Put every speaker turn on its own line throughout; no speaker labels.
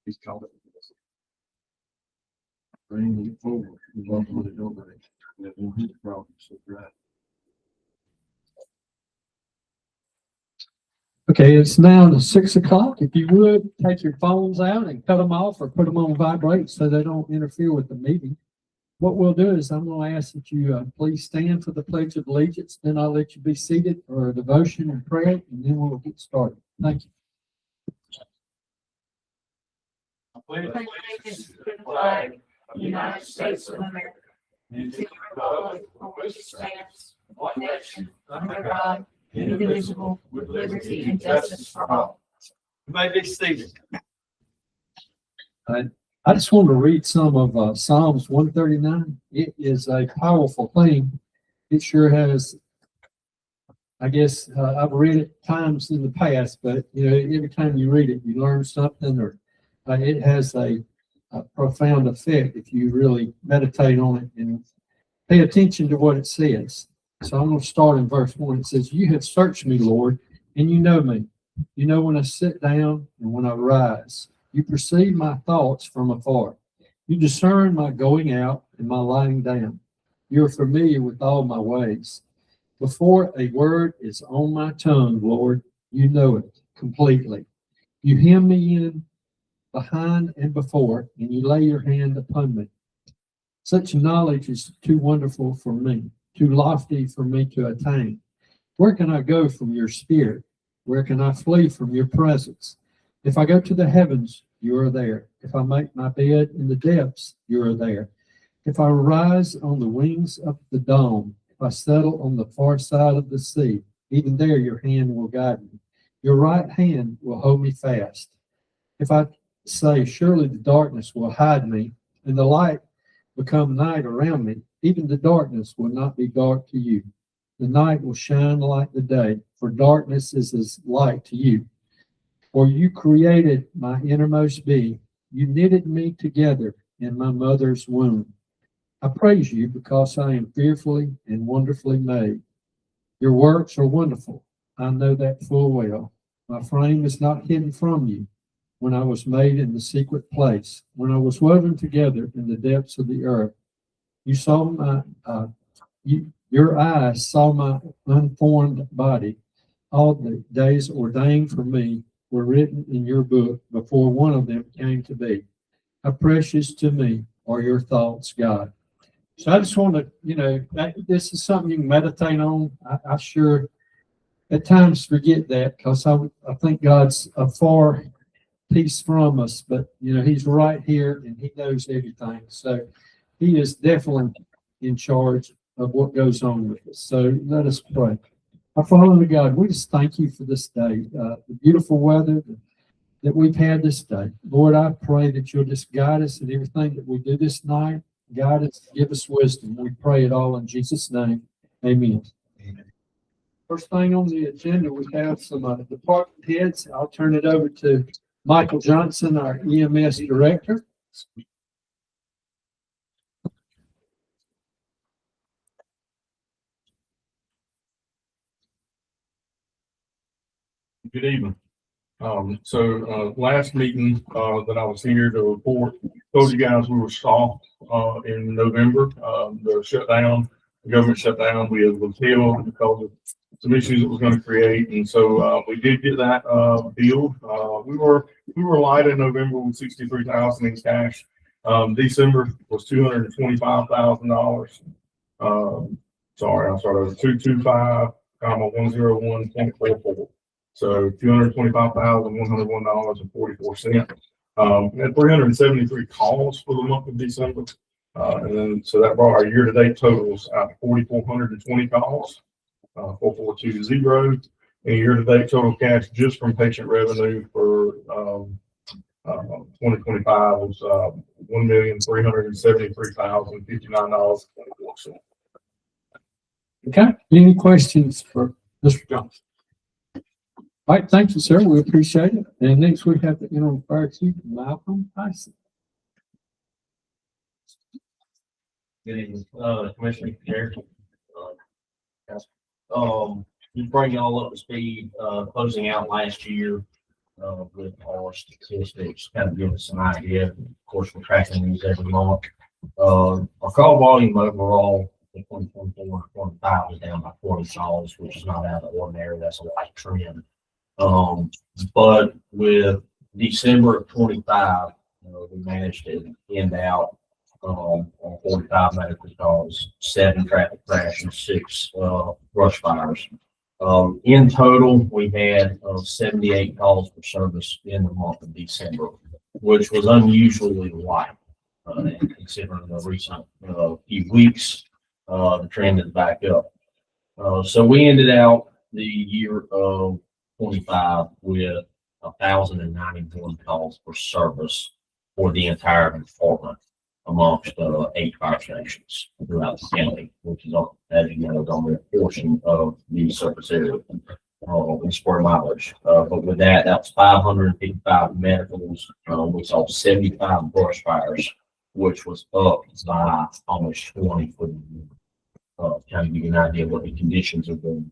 He's called it. Bring it forward. We love what it over. That won't be the problem. So, right. Okay, it's now 6 o'clock. If you would, take your phones out and cut them off or put them on vibrate so they don't interfere with the meeting. What we'll do is I'm going to ask that you please stand for the Pledge of Allegiance. Then I'll let you be seated for devotion and prayer, and then we'll get started. Thank you.
Allegiance to the flag of the United States of America, and to the republic for which it stands, one nation, under God, indivisible, with liberty and justice for all.
You may be seated.
I just want to read some of Psalms 139. It is a powerful thing. It sure has. I guess I've read it times in the past, but every time you read it, you learn something, or it has a profound effect if you really meditate on it and pay attention to what it says. So I'm going to start in verse 1. It says, "You have searched me, Lord, and you know me. You know when I sit down and when I rise. You perceive my thoughts from afar. You discern my going out and my lying down. You are familiar with all my ways. Before a word is on my tongue, Lord, you know it completely. You hem me in behind and before, and you lay your hand upon me. Such knowledge is too wonderful for me, too lofty for me to attain. Where can I go from your spirit? Where can I flee from your presence? If I go to the heavens, you are there. If I make my bed in the depths, you are there. If I rise on the wings of the dawn, if I settle on the far side of the sea, even there your hand will guide me. Your right hand will hold me fast. If I say, surely the darkness will hide me, and the light become night around me, even the darkness will not be dark to you. The night will shine like the day, for darkness is as light to you. For you created my innermost being. You knitted me together in my mother's womb. I praise you because I am fearfully and wonderfully made. Your works are wonderful. I know that full well. My frame is not hidden from you. When I was made in the secret place, when I was woven together in the depths of the earth, you saw your eyes saw my unformed body. All the days ordained for me were written in your book before one of them came to be. How precious to me are your thoughts, God." So I just want to, this is something you can meditate on. I sure at times forget that because I think God's a far piece from us, but he's right here and he knows everything. So he is definitely in charge of what goes on with us. So let us pray. Our Father God, we just thank you for this day, the beautiful weather that we've had this day. Lord, I pray that you'll just guide us in everything that we do this night. Guide us, give us wisdom. We pray it all in Jesus' name. Amen. Amen. First thing on the agenda, we have some department heads. I'll turn it over to Michael Johnson, our EMS director.
Good evening. Last meeting that I was here to report, told you guys we were soft in November. The shutdown, the government shutdown, we had withheld because of some issues it was going to create, and so we did get that deal. We were light in November with $63,000 in cash. December was $225,000. Sorry, I'm sorry, it was 225,101.44. So $225,101.44. Had 373 calls for the month of December. And then so that brought our year-to-date totals out to 4,420 calls, 4,420. And year-to-date total cash just from patient revenue for 2025 was $1,373,059.24.
Okay. Any questions for Mr. Johnson? All right, thank you, sir. We appreciate it. And next we have the interim fire chief, Malcolm Tyson.
Good evening, Commissioner Chair. Just bring y'all up to speed, closing out last year. with our statistics, kind of give us an idea. Of course, we're tracking these every month. Our call volume overall in 2024, 25 is down by 40 calls, which is not out of the ordinary. That's a light trend. But with December of 25, we managed to end out on 45 medical calls, 7 traffic crashes, 6 brush fires. In total, we had 78 calls for service in the month of December, which was unusually light. Considering the recent few weeks, the trend is back up. So we ended out the year of 25 with 1,091 calls for service for the entire department amongst 8 fire stations throughout the county, which is, as you know, only a portion of the surface area in square mileage. But with that was 555 medicals. We saw 75 brush fires, which was up by almost 20 for the year. Kind of give you an idea of what the conditions have been.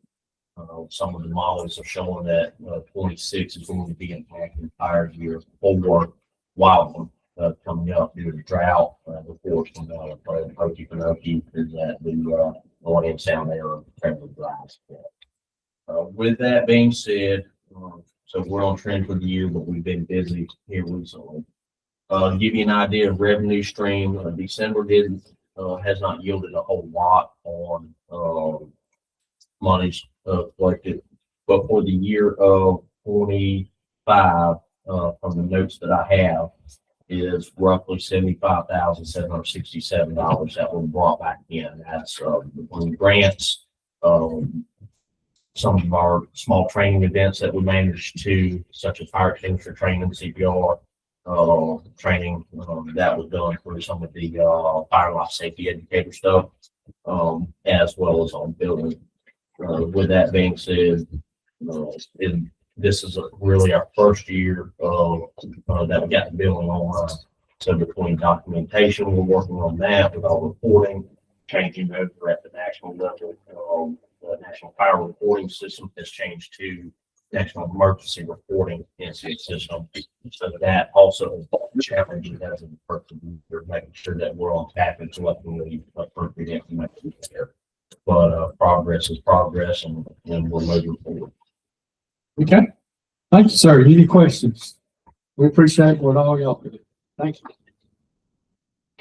Some of the models are showing that 26 is going to be impacted entire year for wildland coming up due to drought. Reports from Okefenokee is that the going in sound there are fairly dry. With that being said, so we're on trend for the year, but we've been busy here recently. Give you an idea of revenue stream. December has not yielded a whole lot on monies collected, but for the year of 25, from the notes that I have, is roughly $75,767 that were brought back in. That's between grants, some of our small training events that we managed to, such as fire extinguisher training, CPR training, that was done through some of the fire life safety educator stuff, as well as on building. With that being said, this is really our first year that we got the billing online. So between documentation, we're working on that with all reporting, changing over at the national level. The National Fire Reporting System has changed to National Emergency Reporting Incident System. So that also challenges as a person, making sure that we're on tap and collecting the appropriate information there. But progress is progress, and we're moving forward.
Okay. Thank you, sir. Any questions? We appreciate what all y'all do. Thank you.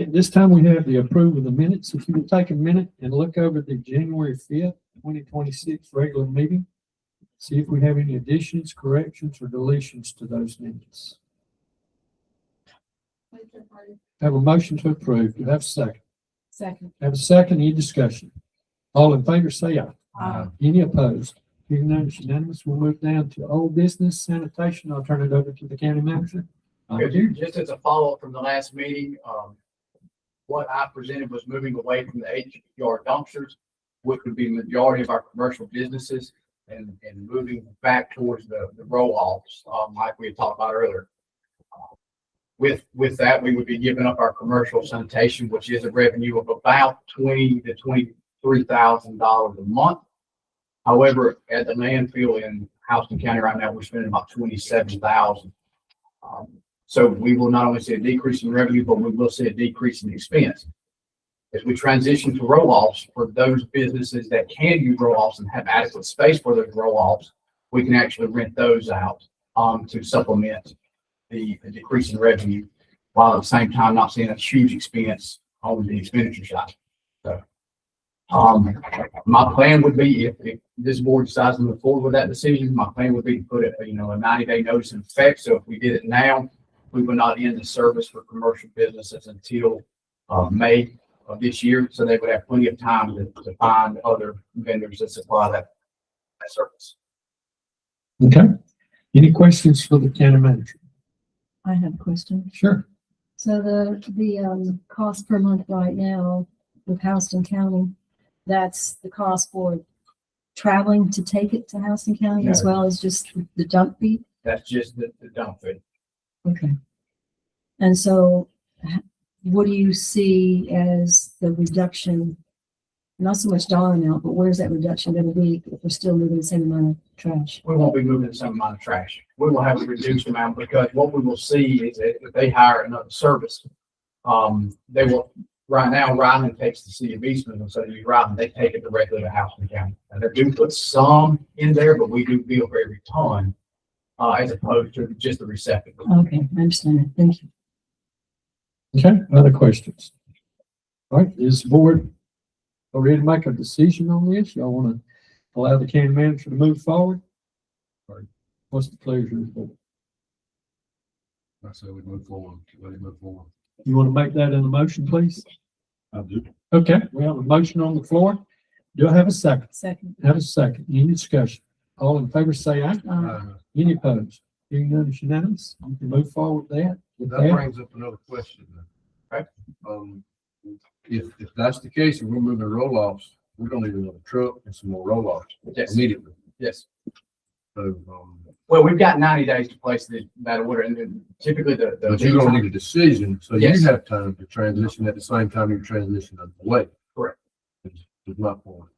Okay, this time we have the approval of the minutes. If you would take a minute and look over the January 5th, 2026 regular meeting, see if we have any additions, corrections, or deletions to those minutes. Have a motion to approve. Do you have a second?
Second.
Have a second. Any discussion? All in favor, say aye.
Aye.
Any opposed? Hearing none, it's unanimous. We'll move down to old business sanitation. I'll turn it over to the county manager.
Just as a follow-up from the last meeting, what I presented was moving away from the 8-yard dumpsters, which would be the majority of our commercial businesses, and moving back towards the roll-offs, like we had talked about earlier. With that, we would be giving up our commercial sanitation, which is a revenue of about $20,000 to $23,000 a month. However, at the landfill in Houston County right now, we're spending about $27,000. So we will not only see a decrease in revenue, but we will see a decrease in expense. As we transition to roll-offs, for those businesses that can use roll-offs and have adequate space for those roll-offs, we can actually rent those out to supplement the decrease in revenue, while at the same time not seeing a huge expense on the expenditure side. So, my plan would be, if this board decides to move forward with that decision, my plan would be to put a 90-day notice in effect. So if we did it now, we would not end the service for commercial businesses until May of this year. So they would have plenty of time to find other vendors that supply that service.
Okay. Any questions for the county manager?
I have a question.
Sure.
So the cost per month right now with Houston County, that's the cost for traveling to take it to Houston County as well as just the dump fee?
That's just the dump fee.
Okay. And so what do you see as the reduction not so much dollar amount, but where's that reduction gonna be if we're still moving the same amount of trash?
We won't be moving the same amount of trash. We will have a reduced amount because what we will see is that if they hire another service, they will, right now, Ryland takes the city of Eastman, and so you Ryland, they take it directly to Houston County. And they do put some in there, but we do bill for every ton, as opposed to just the receptacle.
Okay, I understand that. Thank you.
Okay, other questions? All right, is the board ready to make a decision on this? Y'all want to allow the county manager to move forward? Or what's the pleasure of the board?
I say we move forward, let it move forward.
You want to make that in a motion, please?
I do.
Okay, we have a motion on the floor. Do I have a second?
Second.
Have a second. Any discussion? All in favor, say aye. Any opposed? Hearing none, it's unanimous. You can move forward with that. With
That
that,
brings up another question then.
Okay.
If that's the case, and we're moving roll-offs, we're gonna need another truck and some more roll-offs
Yes,
immediately.
yes.
So,
Well, we've got 90 days to place that order, and then typically the.
but you're gonna need a decision, so you
Yes.
have time to transition at the same time you're transitioning away.
Correct.
Is my point.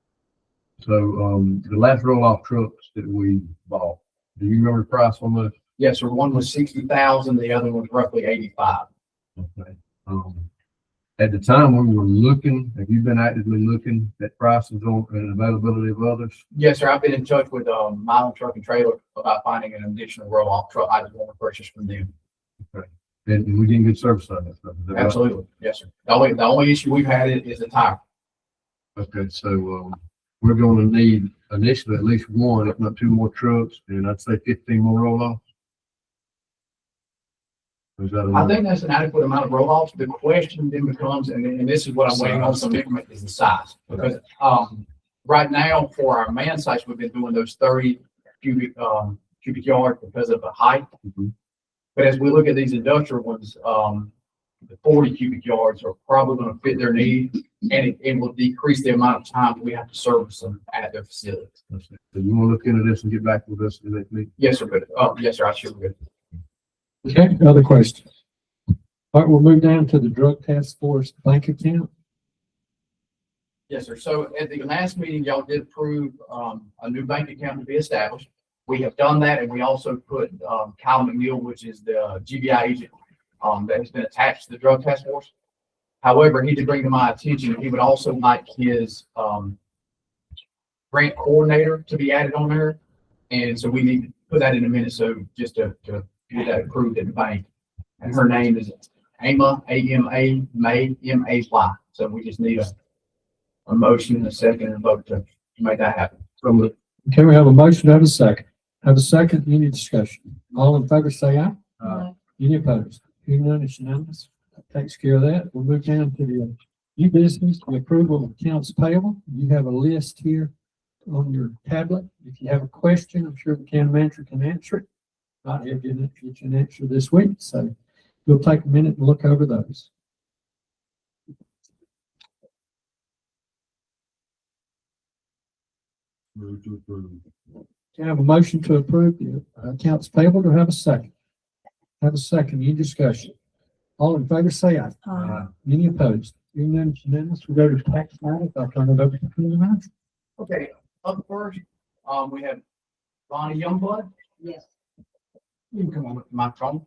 So, the last roll-off trucks that we bought, do you remember the price on those?
Yes, sir. One was 60,000, the other was roughly 85.
Okay. At the time we were looking, have you been actively looking at prices on and availability of others?
Yes, sir. I've been in touch with Milan Truck and Trailer about finding an additional roll-off truck. I just want to purchase from them.
And we getting good service on that stuff? Is that right?
Absolutely. Yes, sir. The only issue we've had is the tire.
Okay, so, we're gonna need initially at least one, if not two more trucks, and I'd say 15 more roll-offs. Is that
I
enough?
think that's an adequate amount of roll-offs. The question then becomes, and this is what I'm waiting on some information, is the size. Because, right now for our man sites, we've been doing those 30 cubic yards because of the height.
Mhm.
But as we look at these industrial ones, the 40 cubic yards are probably going to fit their need, and it will decrease the amount of time we have to service them at their facilities.
So you wanna look into this and get back with us in the next meeting?
Yes, sir. But, yes, sir. I sure will.
okay, other questions? All right, we'll move down to the drug task force bank account.
Yes, sir. So at the last meeting, y'all did approve a new bank account to be established. We have done that, and we also put Kyle McNeil, which is the GBI agent that has been attached to the drug task force. However, he did bring to my attention, he would also like his grant coordinator to be added on there. And so we need to put that in a minute, so just to get that approved at the bank. And her name is Ama, A-M-A, May, M-A-Y. So we just need a motion, a second, and a vote to make that happen.
Okay, we have a motion, have a second. Have a second, any discussion? All in favor, say aye. Any opposed? Hearing none, it's unanimous. That takes care of that. We'll move down to the new business, the approval of accounts payable. You have a list here on your tablet. If you have a question, I'm sure the county manager can answer it. Not he'll get you an answer this week, so we'll take a minute and look over those.
Move to approve.
Can I have a motion to approve the accounts payable? Do I have a second? Have a second, any discussion? All in favor, say aye. Any opposed? Hearing none, it's unanimous. We go to tax matters. I'll turn it over to the manager.
Okay, up first, we have Bonnie Youngblood.
Yes.
You can come on with the microphone.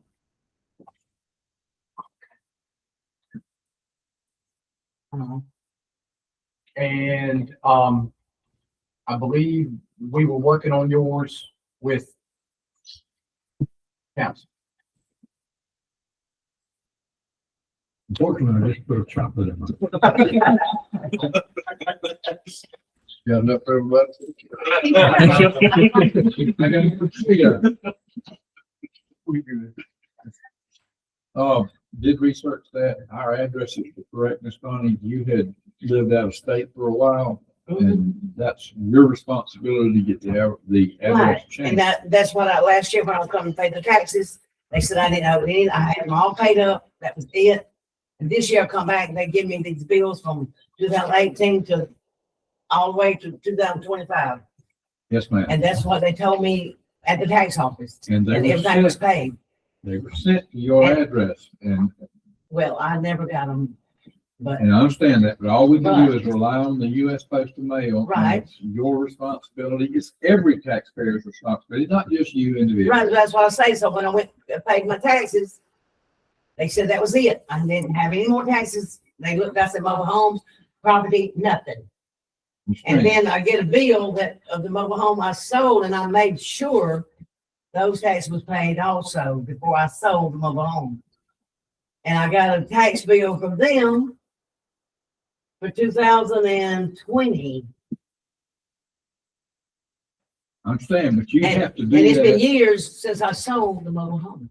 And, I believe we were working on yours with council.
Unfortunately, I just put a chocolate in my. Got enough for everybody? Did research that. Our address is correct, Ms. Connie. You had lived out of state for a while, and that's your responsibility to get the address
Right,
changed.
and that's what last year when I was coming to pay the taxes, they said I didn't owe any, I had them all paid up, that was it. And this year I come back and they give me these bills from 2018 to all the way to 2025.
Yes, ma'am.
And that's what they told me at the tax office,
And
and everything was paid.
they were sent to your address, and
Well, I never got them. But,
And I understand that, but all we can do is rely on the US Postal Mail. and
Right.
It's your responsibility. It's every taxpayer's responsibility, not just you individually.
right, that's what I say. So when I went, paid my taxes, they said that was it. I didn't have any more taxes. They looked, I said, mobile homes, property, nothing. And then I get a bill that of the mobile home I sold, and I made sure those taxes was paid also before I sold the mobile home. And I got a tax bill from them for 2020.
I understand, but you have to
And
do
it's been
that.
years since I sold the mobile home.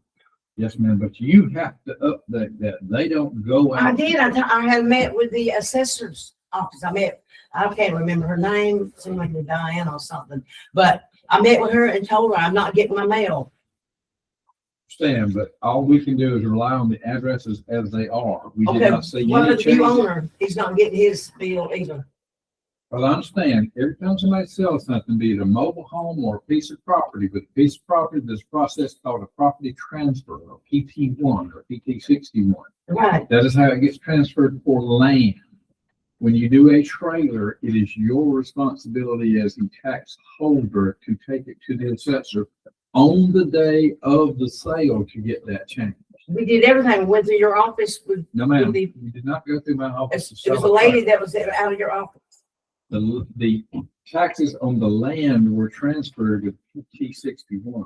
Yes, ma'am, but you have to update that. They don't go out.
I did. I had met with the assessor's office. I can't remember her name. It seemed like it was Diane or something. But I met with her and told her I'm not getting my mail.
Understand, but all we can do is rely on the addresses as they are. We did
Okay,
not see
well,
any
the new
change.
owner, he's not getting his bill either.
Well, I understand, every time somebody sells something, be it a mobile home or a piece of property, but a piece of property, there's a process called a property transfer, or PT1 or PT61.
Right.
That is how it gets transferred for land. When you do a trailer, it is your responsibility as the tax holder to take it to the assessor on the day of the sale to get that change.
We did everything. We went through your office with,
No, ma'am,
Would
you did not go through my office. to
it was
sell
a lady
trailer.
that was out of your office.
The taxes on the land were transferred to T61.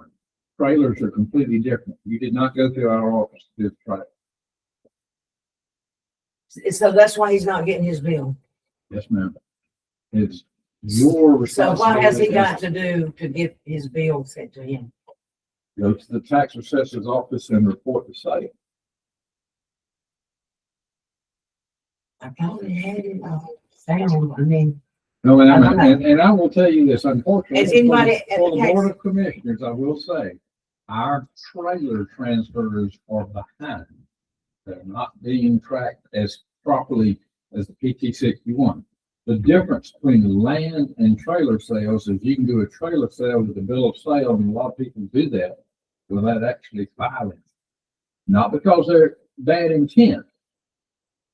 Trailers are completely different. You did not go through our office to do the trailer.
So that's why he's not getting his bill.
Yes, ma'am. It's your
So
responsibility.
what has he got to do to get his bill sent to him?
Go to the tax assessor's office and report the sale.
I probably had it found. I mean,
No, and,
I don't know.
and I will tell you this, unfortunately.
Has anybody at
For
the
the
tax-
Board of Commissioners, I will say, our trailer transfers are behind. They're not being tracked as properly as the PT61. The difference between land and trailer sales is you can do a trailer sale with a bill of sale, and a lot of people do that without actually filing. Not because they're bad intent,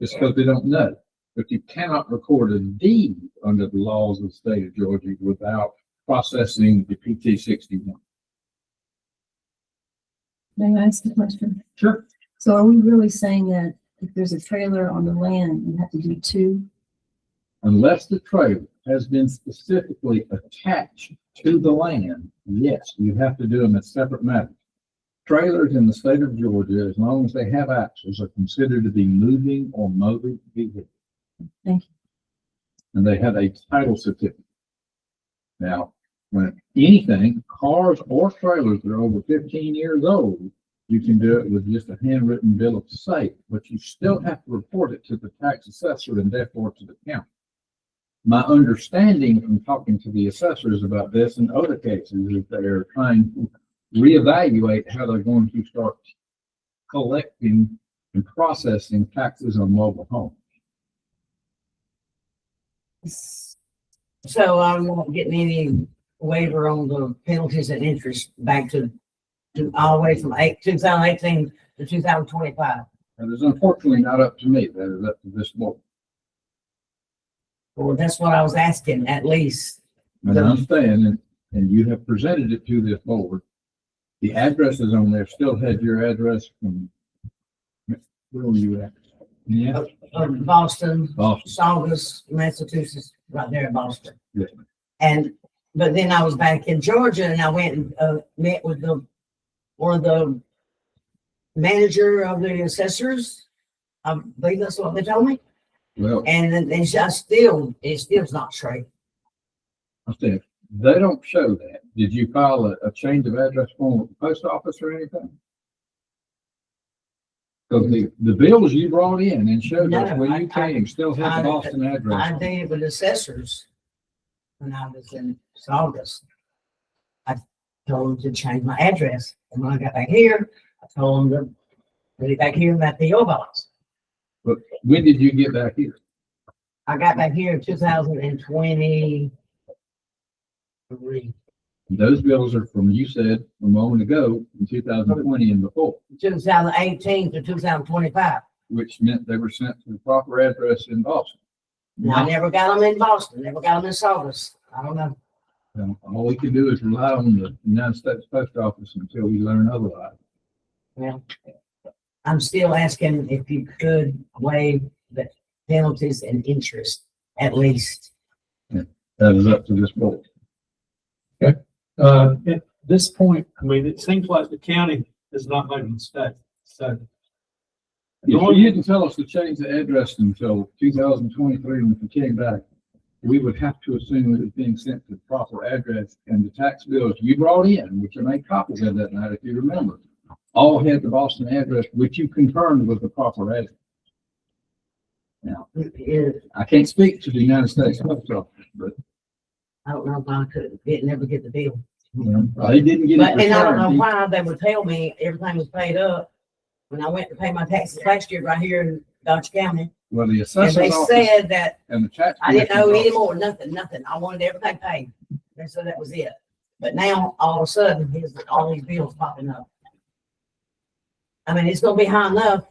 it's because they don't know. But you cannot record a deed under the laws of the state of Georgia without processing the PT61.
May I ask a question?
Sure.
So are we really saying that if there's a trailer on the land, you have to do two?
Unless the trailer has been specifically attached to the land, yes, you have to do them as separate matters. Trailers in the state of Georgia, as long as they have axles, are considered to be moving or mobile vehicles.
Thank you.
And they have a title certificate. Now, when anything, cars or trailers that are over 15 years old, you can do it with just a handwritten bill of sale, but you still have to report it to the tax assessor and therefore to the county. My understanding from talking to the assessors about this and other cases is they're trying to reevaluate how they're going to start collecting and processing taxes on mobile homes.
so I'm not getting any waiver on the penalties and interest back to all the way from 2018 to 2025.
And it's unfortunately not up to me, that is up to this board.
Well, that's what I was asking, at least.
And I understand, and you have presented it to this board. The addresses on there still had your address from, where were you at? Yeah.
Boston,
Boston.
Saugus, Massachusetts, right there in Boston.
Yes.
But then I was back in Georgia and I went and met with one of the manager of the assessors. I believe that's what they told me.
Well,
And then it's still not straight.
I said, they don't show that. Did you file a change of address form with the post office or anything? Because the bills you brought in and showed us
No,
when you came still had
I-
the Boston address.
I
on it.
did with assessors when I was in Saugus. I told them to change my address. And when I got back here, I told them to put it back here in that PO box.
But when did you get back here?
I got back here in 2023.
Those bills are from, you said a moment ago, in 2020 and before.
2018 to 2025.
which meant they were sent to the proper address in Boston.
I never got them in Boston, never got them in Saugus. I don't know.
And all we can do is rely on the United States Post Office until we learn otherwise.
Well, I'm still asking if you could waive the penalties and interest at least.
That is up to this board.
At this point, I mean, it seems like the county has not made a mistake, so.
If you didn't tell us to change the address until 2023, when we came back, we would have to assume it was being sent to the proper address, and the tax bills you brought in, which I made copies of that night, if you remember, all had the Boston address, which you confirmed was the proper address. Now, I can't speak to the United States Post Office, but
I don't know why I didn't never get the bill.
they didn't get it
But, and I don't know
returned.
why they would tell me everything was paid up. When I went to pay my taxes last year right here in Dodge County,
Well, the
and
assessor's
they
office
said that
and the tax.
I didn't know
collector's
any
office-
more, nothing. I wanted everything paid. They said that was it. But now, all of a sudden, all these bills popping up. I mean, it's gonna be high enough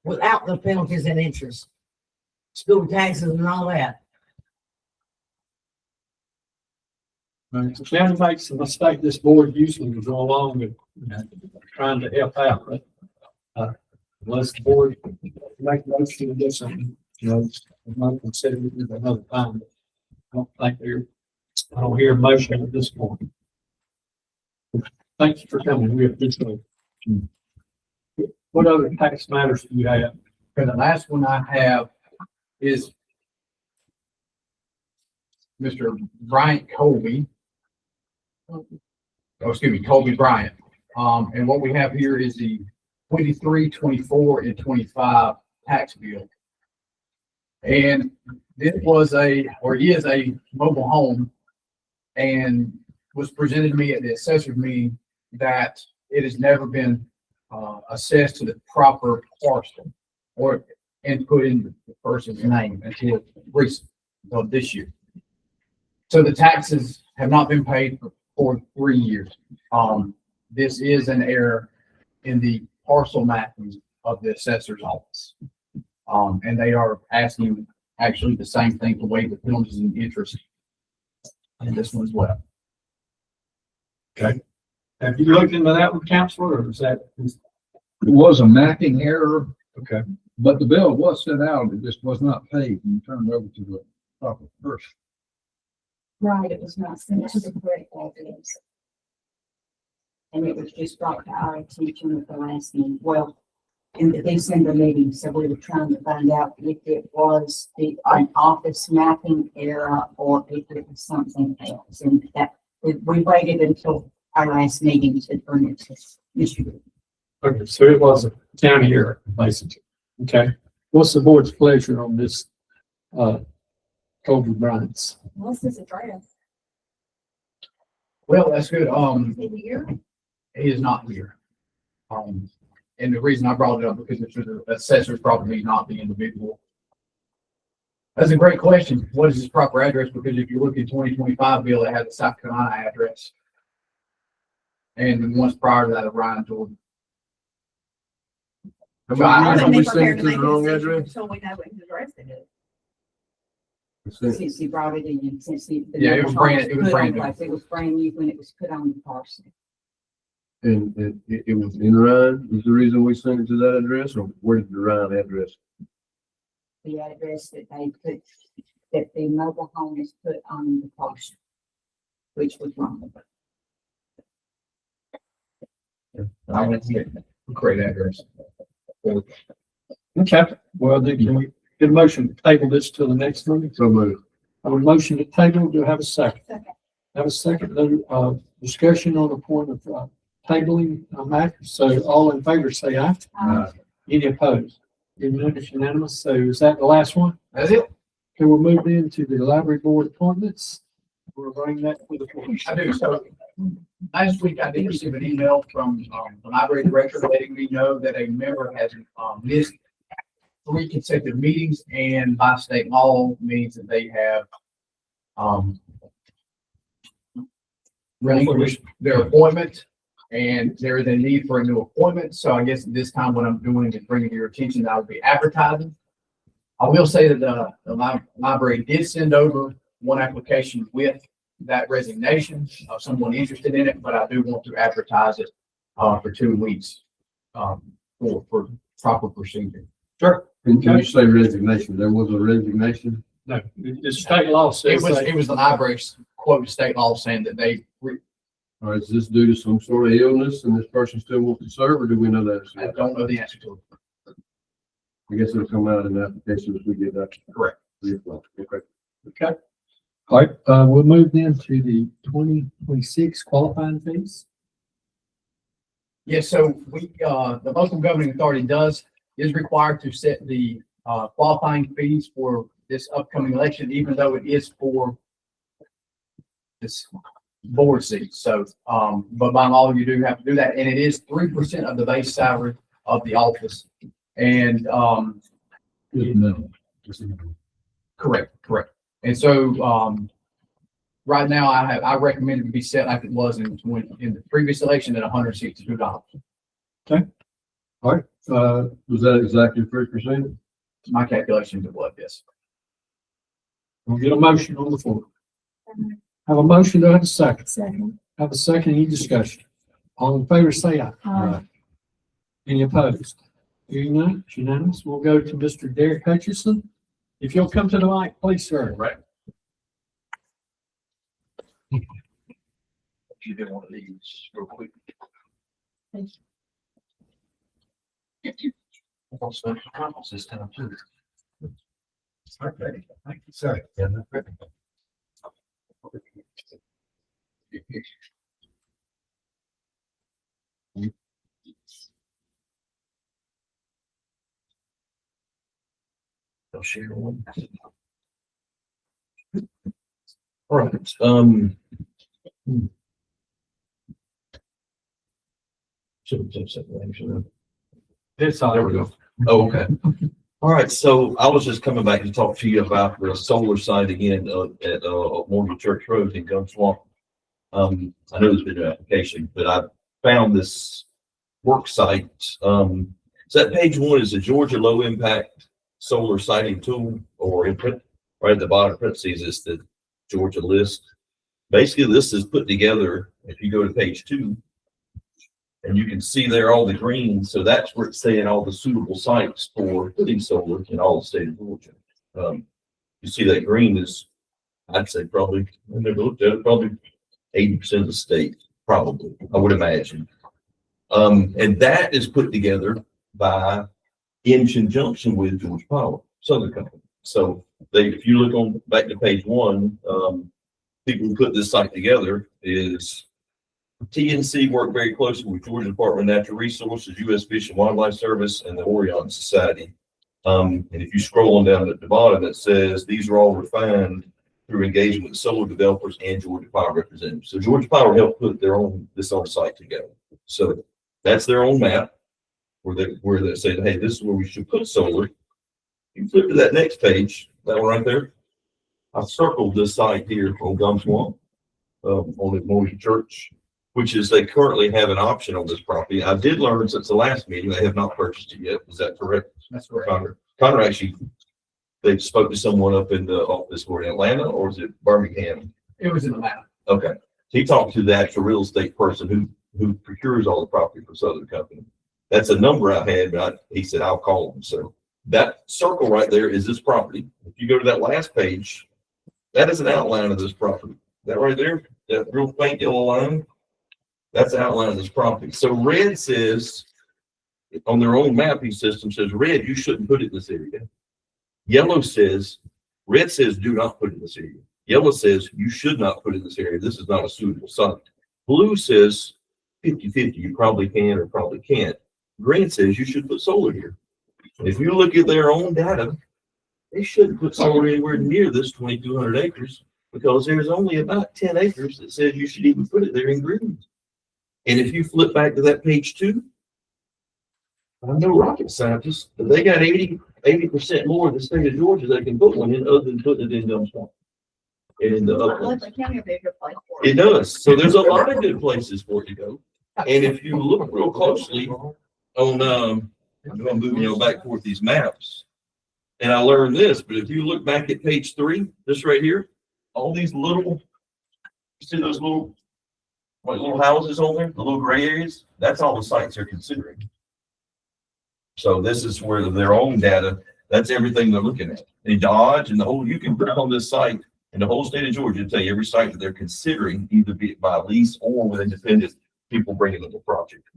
without the penalties and interest, school taxes and all that.
If the county makes a mistake, this board usually will go along and trying to help out, but unless the board make a motion to do something, I'm not considering it another time. I don't hear a motion at this point. Thank you for coming. We appreciate it. What other tax matters do you have?
Okay, the last one I have is Mr. Bryant Colby. Oh, excuse me, Colby Bryant. And what we have here is the 23, 24, and 25 tax bill. And this was is a mobile home, and was presented to me at the assessor's meeting that it has never been assessed to the proper parcel and put in the person's name until recent, until this year. So the taxes have not been paid for 3 years. This is an error in the parcel mapping of the assessor's office. And they are asking actually the same thing to waive the penalties and interest in this one as well.
Have you looked into that one, Counselor, or is that?
It was a mapping error,
Okay.
but the bill was sent out. It just was not paid and turned over to the proper person.
Right, it was not sent to the correct address. And it was just brought to our attention at the last meeting, well, in the December meeting, so we were trying to find out if it was an office mapping error or if it was something else. And that, we waited until our last meeting to bring it to Mr.
Okay, so it was a county error, basically. Okay. What's the board's pleasure on this, Kobe Bryant's?
What's his address?
Well, that's good.
In here?
He is not here. And the reason I brought it up because it's the assessor's probably not the individual. That's a great question. What is his proper address? Because if you look at 2025 bill, it has a South Carolina address. And the ones prior to that of Ryan, Jordan.
I
I
think
know
we sent it to the wrong address. So we know what his address it is. Since he brought it in, since he.
Yeah, it was brand- it was
put
brand
on
new.
place. It was brand new when it was put on the parcel.
And it was in Ryan, is the reason we sent it to that address, or where did the Ryan address?
The address that they put, that the mobile home is put on the parcel, which was wrong.
I went to get a great address.
Okay, well, then can we get a motion to table this till the next meeting?
So moved.
I have a motion to table. Do I have a second?
Second.
Have a second, discussion on the point of, tabling, matter. So all in favor, say aye. Any opposed? It's unanimous. So is that the last one?
That's it.
Okay, we'll move into the library board appointments. We'll bring that to the floor.
I do. So last week I did receive an email from the library director letting me know that a member has missed 3 consecutive meetings, and by state law means that they have relinquished their appointment. And there is a need for a new appointment. So I guess this time what I'm doing is bringing to your attention that I will be advertising. I will say that the library did send over one application with that resignation of someone interested in it, but I do want to advertise it for 2 weeks for proper procedure.
Sure.
And when you say resignation, there was a resignation?
No, it's state law says.
It was the library's quote state law saying that they,
Or is this due to some sort of illness and this person still wants to serve, or do we know that?
I don't know the answer to it.
I guess it'll come out in the application as we get that.
Correct.
Okay.
Okay. All right, we'll move then to the 2026 qualifying fees.
Yes, so the local governing authority is required to set the qualifying fees for this upcoming election, even though it is for this board seat. So, but by law, you do have to do that, and it is 3% of the base salary of the office. And,
Good minimum.
correct. And so, right now I recommend it to be set like it was in the previous election at $162.
Was that exactly 3%?
My calculations of what this.
We'll get a motion on the floor. Have a motion, do I have a second?
Second.
Have a second, any discussion? All in favor, say aye. Any opposed? Hearing none, it's unanimous. We'll go to Mr. Derek Hutchison. If you'll come to the mic, please, sir.
Right. You did one of these real quick.
Thank
you. This time too.
Okay, thank you, sir.
Yeah, no problem. I'll share one. All right, should have done something, actually.
It's all.
There we go. Oh, okay. All right, so I was just coming back to talk to you about the solar site again at Morgan Church Road in Gum Swamp. I know there's been an application, but I found this work site. So that page 1 is a Georgia low impact solar siting tool, or in print, right at the bottom of parentheses is the Georgia list. Basically, this is put together. If you go to page 2, and you can see there all the green, so that's where it's saying all the suitable sites for putting solar in all the state of Georgia. You see that green is, I'd say probably, I never looked at it, probably 80% of the state, probably, I would imagine. And that is put together in conjunction with Georgia Power, Southern Company. So if you look on back to page 1, people who put this site together is TNC worked very closely with Georgia Department of Natural Resources, U.S. Fish and Wildlife Service, and the Orion Society. And if you scroll on down at the bottom, it says these are all refined through engagement with solar developers and Georgia Power representatives. So Georgia Power helped put this on site together. So that's their own map where they say, hey, this is where we should put solar. You flip to that next page, that one right there. I've circled this site here on Gum Swamp, on the Morgan Church, which is they currently have an option on this property. I did learn since the last meeting, they have not purchased it yet. Is that correct?
That's correct.
Connor actually, they spoke to someone up in the office or in Atlanta, or is it Birmingham?
It was in the map.
Okay. He talked to the actual real estate person who procures all the property for Southern Company. That's a number I had, but he said, I'll call him. So that circle right there is this property. If you go to that last page, that is an outline of this property. That right there, that real faint yellow line, that's the outline of this property. So red says, on their own mapping system says, red, you shouldn't put it in this area. Yellow says, red says, do not put it in this area. Yellow says, you should not put it in this area. This is not a suitable site. Blue says, 50-50, you probably can or probably can't. Green says, you should put solar here. If you look at their own data, they shouldn't put solar anywhere near this 2,200 acres because there's only about 10 acres that says you should even put it there in green. And if you flip back to that page 2, I'm no rocket scientist, but they got 80% more in the state of Georgia that can put one in other than putting it in Gum Swamp. And in the uplands.
County a bigger place for it.
It does. So there's a lot of good places for it to go.
And if you look real closely on, I'm gonna move, back toward these maps. And I learned this, but if you look back at page 3, this right here, all these little, you see those little, little houses on there, the little gray areas, that's all the sites they're considering. So this is where their own data, that's everything they're looking at. They Dodge and the whole, you can put on this site in the whole state of Georgia, tell you every site that they're considering, either be it by lease or with independent people bringing up the project.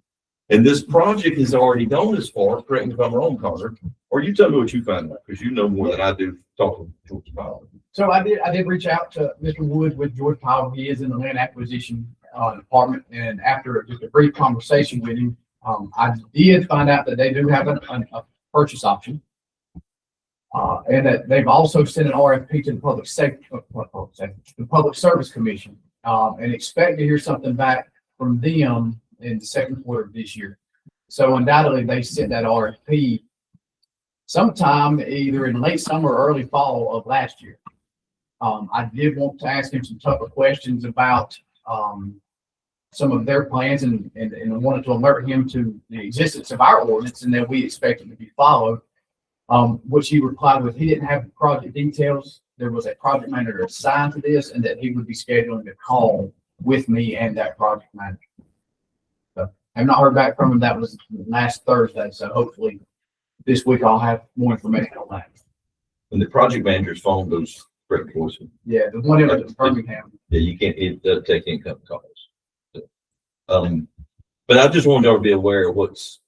And this project has already gone as far, correct me if I'm wrong, Connor, or you tell me what you find out, because you know more than I do talking to George Powell.
So I did reach out to Mr. Wood with George Powell. He is in the land acquisition department. And after just a brief conversation with him, I did find out that they do have a purchase option. And that they've also sent an RFP to the the Public Service Commission, and expect to hear something back from them in the second quarter of this year. So undoubtedly, they sent that RFP sometime either in late summer or early fall of last year. I did want to ask him some tougher questions about some of their plans and wanted to alert him to the existence of our ordinance and that we expect it to be followed. Which he replied with, he didn't have the project details. There was a project manager assigned to this and that he would be scheduling a call with me and that project manager. So I've not heard back from him. That was last Thursday. So hopefully this week I'll have more information on that.
And the project manager's phone goes straight to voicemail.
Yeah, the one in Birmingham.
Yeah, you can't, it doesn't take income calls. So, but I just wanted y'all to be aware of what's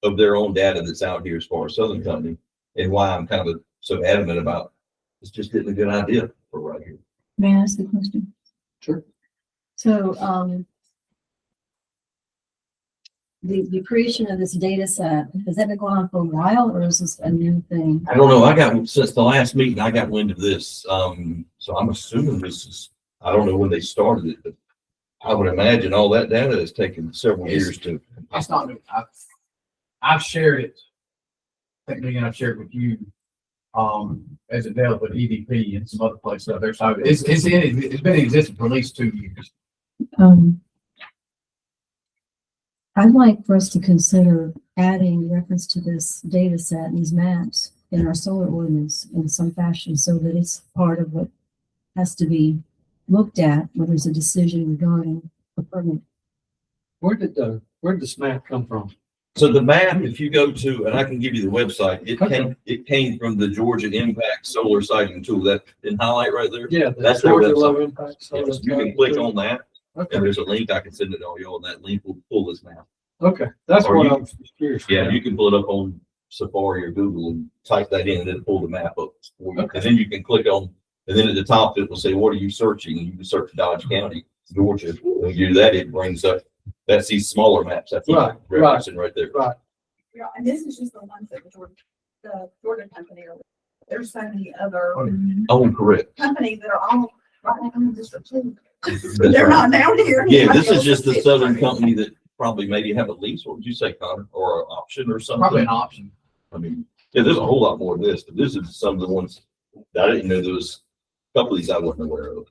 of their own data that's out here as far as Southern Company and why I'm kind of so adamant about it's just getting a good idea for right here.
May I ask a question?
Sure.
So, the creation of this data set, has that been going on for a while or is this a new thing?
I don't know. I got, since the last meeting, I got wind of this. So I'm assuming this is, I don't know when they started it, but I would imagine all that data has taken several years to.
It's not new. I've shared it. Technically, I've shared with you, as it dealt with EDP and some other places out there. So it's been in existence for at least 2 years.
I'd like for us to consider adding reference to this data set and these maps in our solar ordinance in some fashion so that it's part of what has to be looked at when there's a decision regarding a permit.
Where did this map come from?
So the map, if you go to, and I can give you the website, it came from the Georgia Impact Solar Siting Tool that in highlight right there.
Yeah,
That's their
Georgia
website.
Low Impact
Yeah,
Solar.
so you can click on that
Okay,
and there's a link. I can send it to all y'all and that link will pull this map.
okay, that's
Or
what
you-
I was curious.
Yeah,
about.
you can pull it up on Safari or Google and type that in and it'll pull the map up for you.
Okay.
And then you can click on, and then at the top, it will say, what are you searching? And you can search Dodge County, Georgia. When you do that, it brings up, that's these smaller maps. That's
Right,
referencing right there.
Right,
Yeah, and this is just the ones that the Jordan company are, there's so many other
Oh, correct.
companies that are all right now in District 2.
That's
They're
right.
not down here.
Yeah, this is just the Southern company that probably maybe have a lease. What would you say, Connor? Or an option or something?
Probably an option.
I mean, yeah, there's a whole lot more of this, but this is some of the ones that I didn't know there was a couple of these I wasn't aware of.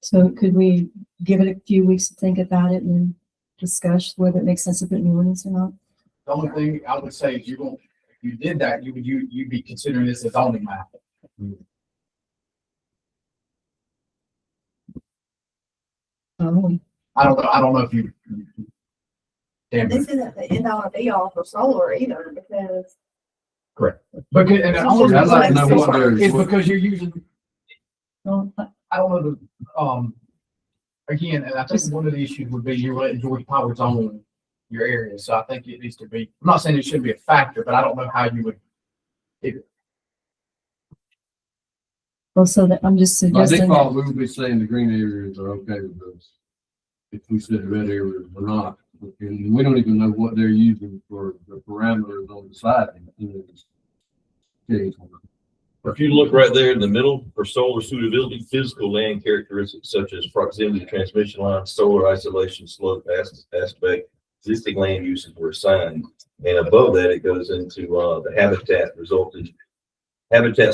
So could we give it a few weeks to think about it and discuss whether it makes sense to put in the ordinance or not?
The only thing I would say is if you did that, you'd be considering this a zoning map. I don't know if you. Damn.
This isn't the end all be all for solar either, because
Because, and the only
I'd like to know
what they're-
is because you're using,
Well,
I don't know, again, and I think one of the issues would be you're letting Georgia Power own your area, so I think it needs to be, I'm not saying it shouldn't be a factor, but I don't know how you would.
well, so that I'm just
By
suggesting.
default, we would be saying the green areas are okay with us. If we said the red areas are not, and we don't even know what they're using for the parameters on the siding. Okay.
If you look right there in the middle for solar suitability, physical land characteristics such as proximity to transmission lines, solar isolation, slope, aspect, existing land uses were assigned. And above that, it goes into the habitat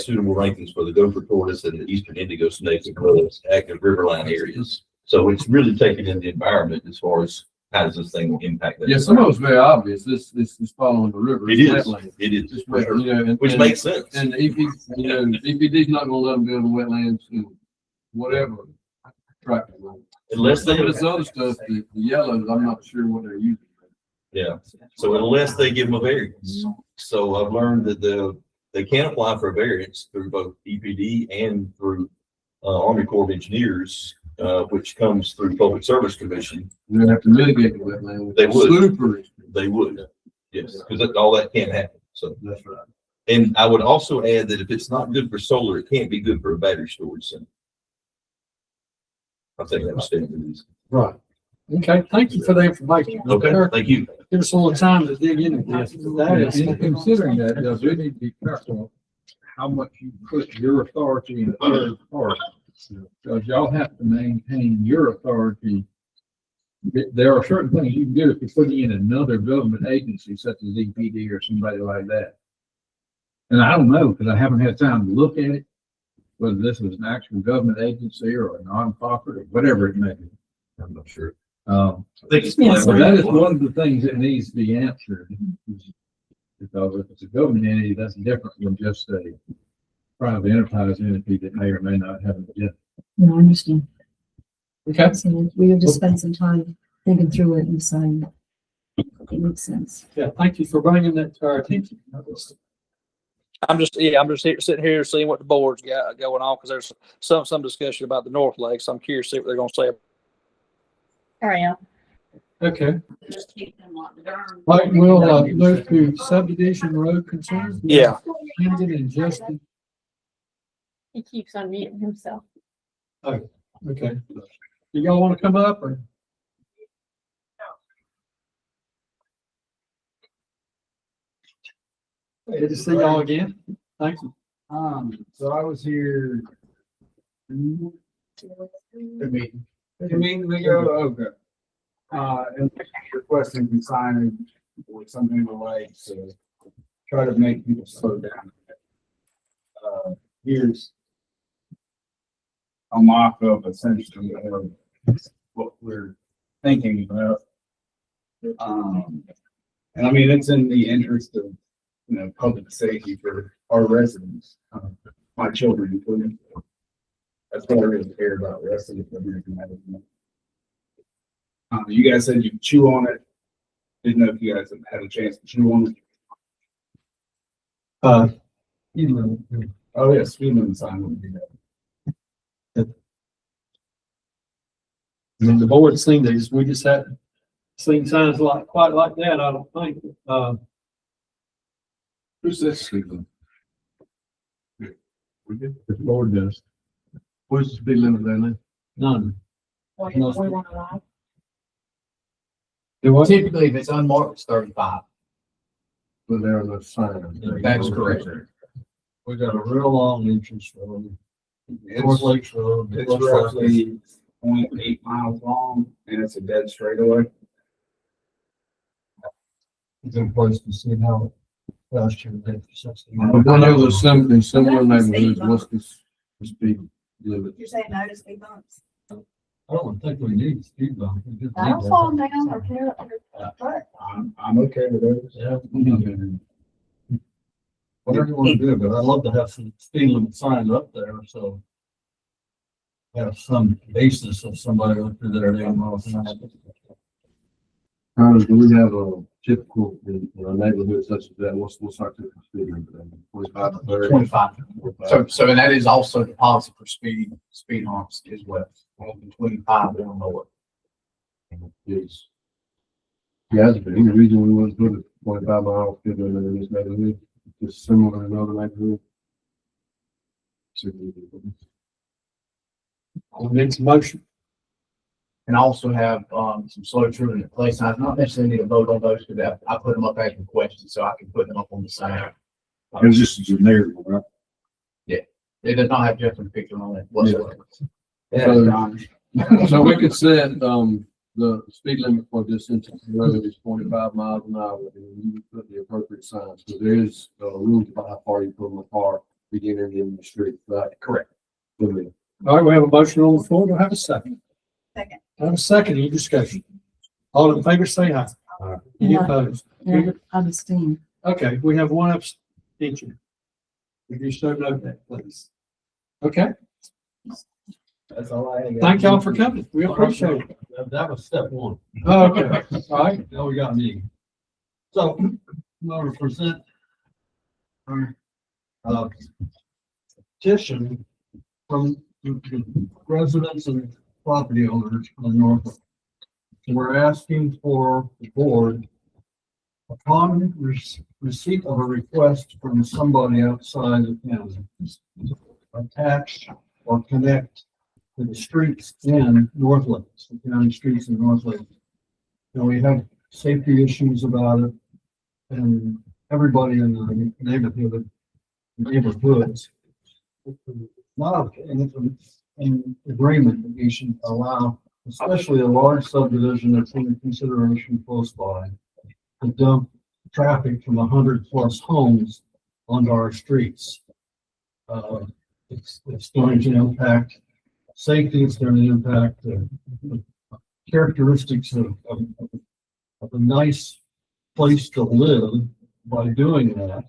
suitable rankings for the gopher tortoise and the eastern indigo snakes as well as active riverline areas.
So it's really taking in the environment as far as how does this thing impact that?
Yeah, some of it's very obvious. This is following the river.
It
It's
is,
wetlands.
it is,
It's
for
wet,
sure.
you know,
Which makes sense.
And EP, you know, EPD's not gonna let them build in wetlands and whatever. Tractor.
Unless they,
Some of this other stuff, the yellows, I'm not sure what they're using.
yeah, so unless they give them a variance. So I've learned that they can apply for a variance through both EPD and through Army Corps of Engineers, which comes through Public Service Commission.
You're gonna have to mitigate the wetland.
They would.
Super.
They would, yes, because all that can't happen, so.
That's right.
And I would also add that if it's not good for solar, it can't be good for a battery storage center. I think that was stated.
Right. Okay, thank you for the information.
Okay, thank you.
Give us a little time to dig into this. That is,
In considering that, though, we need to be careful how much you put your authority in a third party. Because y'all have to maintain your authority. There are certain things you can do if you're putting in another government agency such as EPD or somebody like that. And I don't know, because I haven't had time to look at it, whether this is an actual government agency or a nonprofit or whatever it may be.
I'm not sure.
I
think it's
Yes.
So that is one of the things that needs to be answered. Because if it's a government entity, that's different than just a private enterprise entity that may or may not have an agenda.
No, I understand.
okay.
So we will just spend some time thinking through it and deciding. It makes sense.
Yeah, thank you for bringing that to our attention.
I'm just sitting here seeing what the board's got going on, because there's some discussion about the North Lake, so I'm curious to see what they're gonna say.
Area.
Okay,
Just keep them locked down.
right, we'll move to subdivision road concerns.
Yeah.
Brandon and Justin.
He keeps unmuting himself.
Okay. Do y'all want to come up or? Good to see y'all again. Thank you.
So I was here. The meeting. Okay. And requesting some signage or something like to try to make people slow down. Here's a mock-up essentially of what we're thinking about. And I mean, it's in the interest of, public safety for our residents, my children including. That's what I really care about, the rest of it. You guys said you chew on it. Didn't know if you guys have had a chance to chew on it. Oh, yeah, speed limit sign would be that.
I mean, the board's seen these, we just haven't seen signs quite like that, I don't think.
Who's this?
We did. The board does.
What's the speed limit there now?
None.
$41.
Do what?
Typically, if it's unmarked, it's 35.
But there are no signs.
That's correct.
We got a real long entrance road.
North
Lakes Road.
It's roughly 0.8 miles long and it's a dead straightaway.
It's in place to see how fast you're going. I know there's some, in similar neighborhoods, what's the speed limit?
You're saying no to speed bumps?
I don't think we need speed bump.
I don't fall down or tear up your butt.
I'm okay with those.
Yeah. Whatever you want to do, but I'd love to have some speed limit signs up there, so have some basis of somebody up there that miles an hour. Do we have a typical in a neighborhood such as that? What's our typical speed limit? 25 to 30?
25. So and that is also the policy for speed humps as well. Between 25 and lower.
Yes. Yeah, that's the only reason we wouldn't put a 25 mile speed limit in this neighborhood, just similar in another neighborhood.
I'll make some motion.
And also have some slow children at play signs, not necessarily need a vote on those because I put them up as requested, so I can put them up on the sign.
It's just a generic one, right?
It does not have Jeffrey's picture on it whatsoever.
So we could set, the speed limit for this instance road is 25 miles an hour, and you would put the appropriate signs, so there is a rule to how far you put them apart, beginning in the street, right?
Correct.
All right, we have a motion on the floor. Do I have a second?
Second.
I have a second, any discussion? All in favor, say aye. Any
Aye.
opposed?
Yeah, I abstain.
Okay, we have one abstention. Would you so note that, please? Okay,
That's all I had.
thank y'all for coming. We appreciate it.
That was step one.
Okay, all right.
Now we got me. So, I'm gonna present our, petition from the residents and property owners on Norfolk. We're asking for the board, upon receipt of a request from somebody outside the county, attach or connect to the streets in North Lakes, the county streets in North Lakes. And we have safety issues about it, and everybody in the neighborhoods not in agreement that we should allow, especially a large subdivision that's in consideration close by, to dump traffic from 100+ homes onto our streets. It's going to impact safety, it's going to impact the characteristics of a nice place to live by doing that.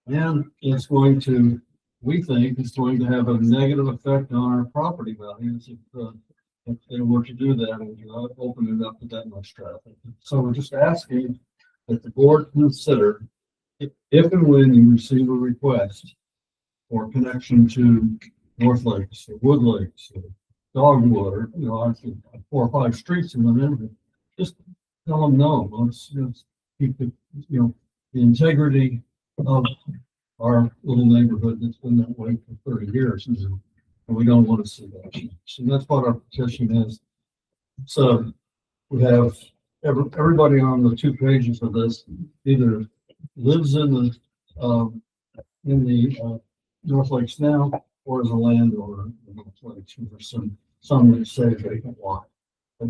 And it's going to, we think, it's going to have a negative effect on our property values if they were to do that and not open it up to that much traffic. So we're just asking that the board consider if and when you receive a request for connection to North Lakes or Wood Lakes or Dogwood, or, you know, 4 or 5 streets in the neighborhood, just tell them no. Let's keep the, you know, the integrity of our little neighborhood that's been that way for 30 years. And we don't want to see that change. And that's what our petition is. So we have everybody on the 2 pages of this either lives in the North Lakes now, or as a landowner in North Lakes. There's some that say vacant lot. But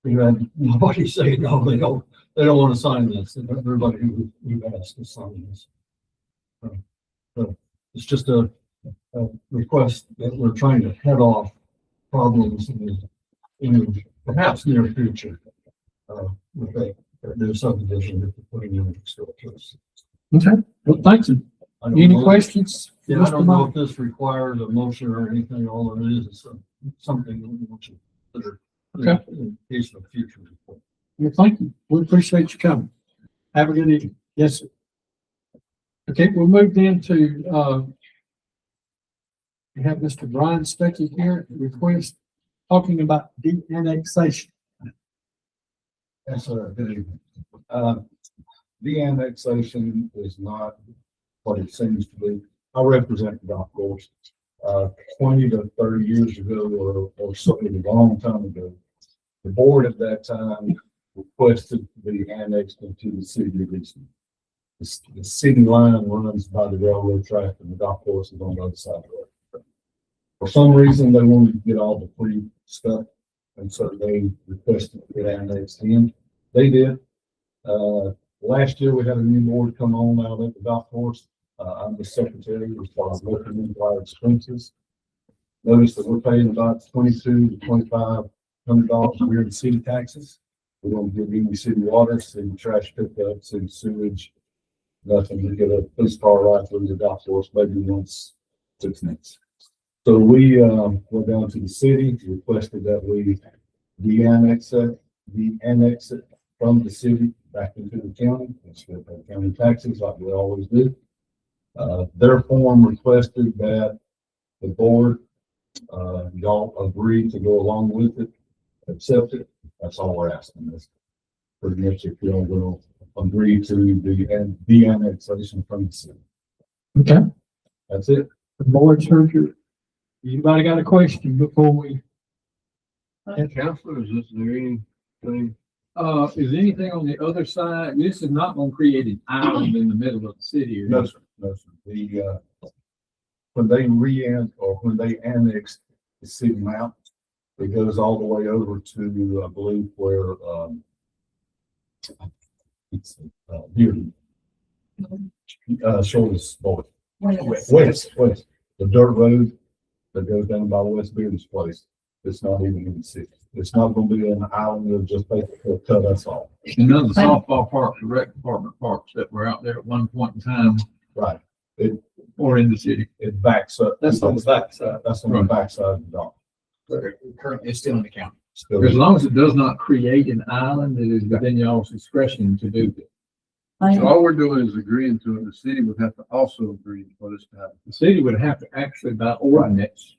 we had nobody say no, they don't want to sign this. And everybody who asked to sign this. So it's just a request that we're trying to head off problems in the perhaps near future with that new subdivision that we're putting in next door to us.
Okay, well, thank you.
I don't
Any
know-
questions?
Yeah, I don't know if this requires a motion or anything. All it is something that we want to consider.
Okay.
In case of future report.
Well, thank you. We appreciate you coming. Have a good evening. Yes, sir. Okay, we'll move then to, we have Mr. Brian Stuckey here, request, talking about de-annexation.
Yes, sir. Good evening. The annexation is not what it seems to be. I represent the golf course. 20 to 30 years ago, or certainly a long time ago, the board at that time requested to be annexed into the city of Eastman. The city line runs by the railroad track, and the golf course is on the other side of the road. For some reason, they wanted to get all the free stuff, and so they requested to get annexed in. They did. Last year, we had a new board come on out at the golf course. I'm the secretary as far as looking into our expenses. Notice that we're paying about $2,200 to $2,500 a year in city taxes. We don't get any city water, city trash pickup, city sewage, nothing. We get a police car right through the golf course maybe once 6 months. So we went down to the city, requested that we de-annex it from the city back into the county. Let's get the county taxes like we always do. Their form requested that the board, y'all agree to go along with it, accept it. That's all we're asking. This pretty much if y'all will agree to the annexation from the city.
Okay.
That's it.
The board's heard your, anybody got a question before we?
Counselor, is there anything? Is anything on the other side? This is not gonna create an island in the middle of the city.
No, sir. No, sir. When they annexed the city map, it goes all the way over to, I believe, where, Bearden. Shortest boy. West, the dirt road that goes down by West Bearden's place.
It's not even in the city. It's not gonna be an island of just basically cut us off.
And none of the softball parks, the rec department parks that were out there at one point in time
Right.
or in the city.
It backs up.
That's on the backside.
That's on the backside of the dock.
Currently, it's still in the county.
Still-
As long as it does not create an island, it is within y'all's discretion to do that.
So all we're doing is agreeing to it. The city would have to also agree for this to happen.
The city would have to actually by ordinance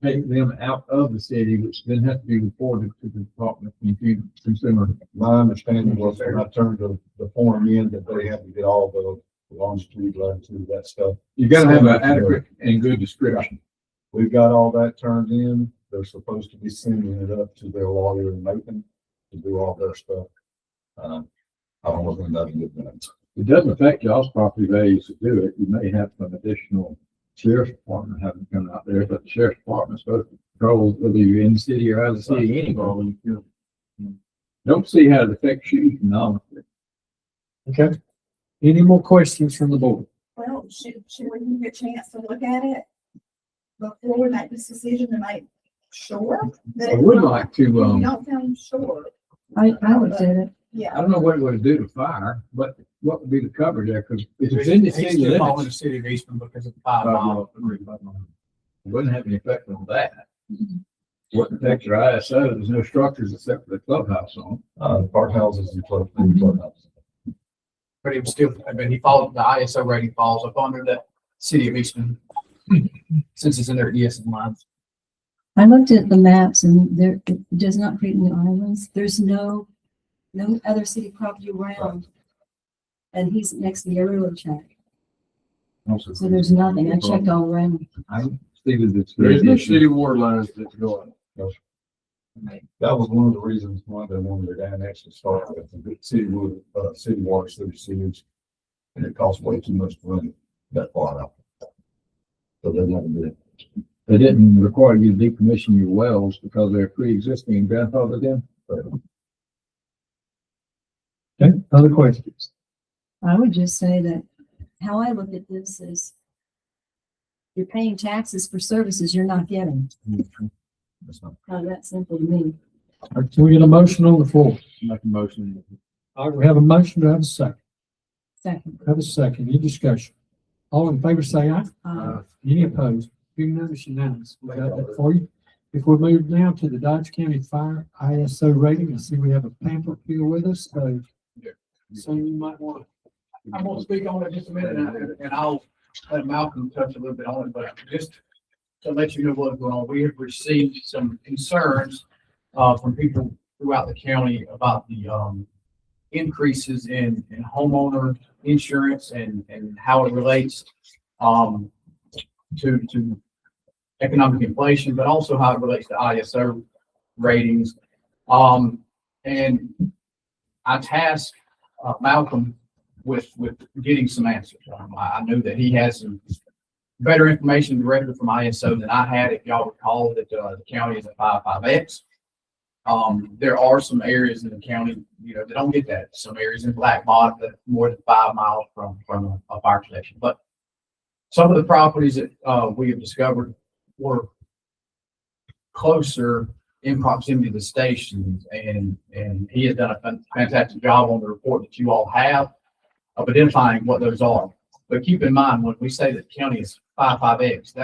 take them out of the city, which then has to be reported to the Department of Consumer.
My understanding was when I turned the form in, that they had to get all the longitude, latitude, that stuff.
You gotta have an adequate and good description.
We've got all that turned in. They're supposed to be sending it up to their lawyer in Macon to do all their stuff. I don't know when that'll get done.
It doesn't affect y'all's property values to do it. You may have some additional sheriff's department having come out there, but the sheriff's department's supposed to control whether you're in the city or out of the city anyway. Don't see how it affects you economically.
Okay. Any more questions from the board?
Well, should we get a chance to look at it before we make this decision to make sure that?
I would like to,
If you don't sound sure,
I looked at it.
I
yeah.
don't know what it would do to fire, but what would be the cover there? Cause if it's in the
It's
city
still all in the
limits,
city of Eastman because of the 5 mile.
it wouldn't have any effect on that. Wouldn't affect your ISO. There's no structures except for the clubhouse on.
Park houses and clubhouses.
But it was still, I mean, he followed, the ISO rating falls up under the city of Eastman. Since it's in their ES lines.
I looked at the maps and there, it does not create any islands. There's no other city property around. And he's next to the railroad track. So there's nothing. I checked all around.
I see that it's.
There is no city water lines that go on.
That was one of the reasons why they wanted to annex to start with, the city would, city water, city sewage. And it costs way too much to run it that far out. So they never did.
They didn't require you to decommission your wells because they're pre-existing and grandfathered in.
Okay, other questions?
I would just say that how I look at this is you're paying taxes for services you're not getting.
That's not-
How that simple to me.
All right, can we get a motion on the floor?
Make a motion.
All right, we have a motion. Do I have a second?
Second.
Have a second. Any discussion? All in favor, say aye.
Uh,
Any opposed? Hearing none, it's unanimous. We got that for you. If we move now to the Dodge County Fire ISO rating, I see we have a pamphlet here with us, so you might want
I'm gonna speak on it just a minute and I'll let Malcolm touch a little bit on it, but just to let you know what's going on, we have received some concerns from people throughout the county about the increases in homeowner insurance and how it relates to economic inflation, but also how it relates to ISO ratings. And I tasked Malcolm with getting some answers. I know that he has some better information directly from ISO than I had. If y'all recall that the county is a 55X. There are some areas in the county, that don't get that. Some areas in Black Bottom that are more than 5 miles from a fire station. But some of the properties that we have discovered were closer in proximity to the stations, and he has done a fantastic job on the report that you all have of identifying what those are. But keep in mind, when we say that the county is 55X,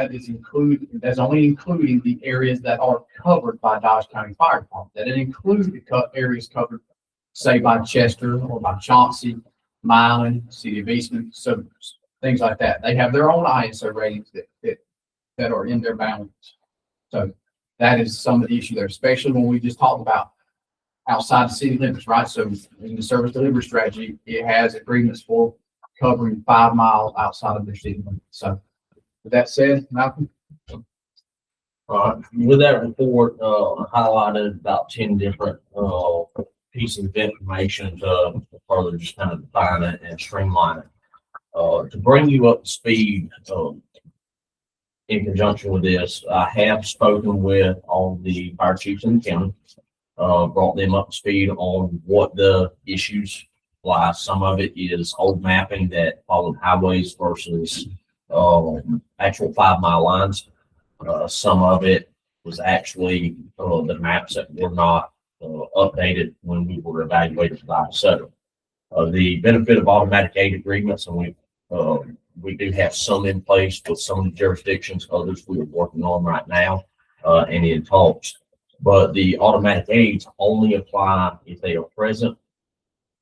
that's only including the areas that are covered by Dodge County Fire Department. That didn't include the areas covered, say, by Chester or by Chauncey, Milan, City of Eastman, so things like that. They have their own ISO ratings that are in their boundaries. So that is some of the issue there, especially when we just talked about outside the city limits, right? So in the service delivery strategy, it has agreements for covering 5 miles outside of their city limits. So with that said, Malcolm?
With that report, highlighted about 10 different, pieces of information to further just kind of define it and streamline it. To bring you up to speed, in conjunction with this, I have spoken with all the fire chiefs in the county, brought them up to speed on what the issues lie. Some of it is old mapping that followed highways versus actual 5 mile lines. Some of it was actually, the maps that were not, updated when we were evaluated by ISO. The benefit of automatic aid agreements, and we do have some in place with some jurisdictions, others we are working on right now, and in talks. But the automatic aids only apply if they are present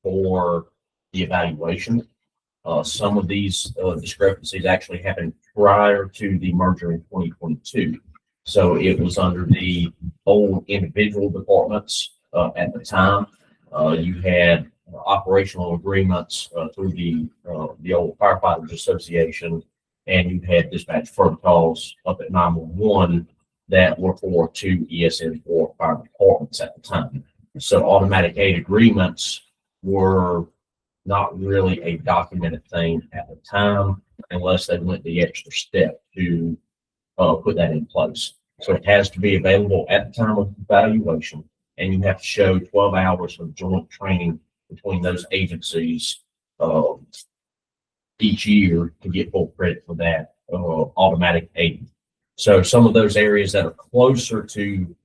for the evaluation. Some of these discrepancies actually happened prior to the merger in 2022. So it was under the old individual departments at the time. You had operational agreements through the old Firefighters Association, and you had dispatch protocols up at 911 that were for 2 ESN4 fire departments at the time. So automatic aid agreements were not really a documented thing at the time unless they went the extra step to put that in place. So it has to be available at the time of evaluation, and you have to show 12 hours of joint training between those agencies each year to get full credit for that automatic aid. So some of those areas that are closer to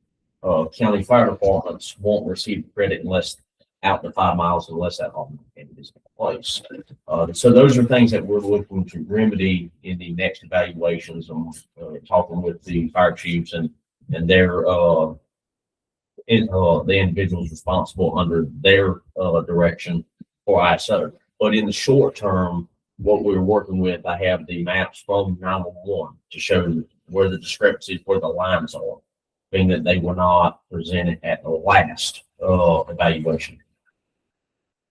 county fire departments won't receive credit unless out to 5 miles, unless that automatic aid is in place. So those are things that we're looking to remedy in the next evaluations. I'm talking with the fire chiefs and their the individuals responsible under their direction for ISO. But in the short term, what we're working with, I have the maps from 911 to show where the discrepancies, where the lines are, being that they were not presented at the last evaluation.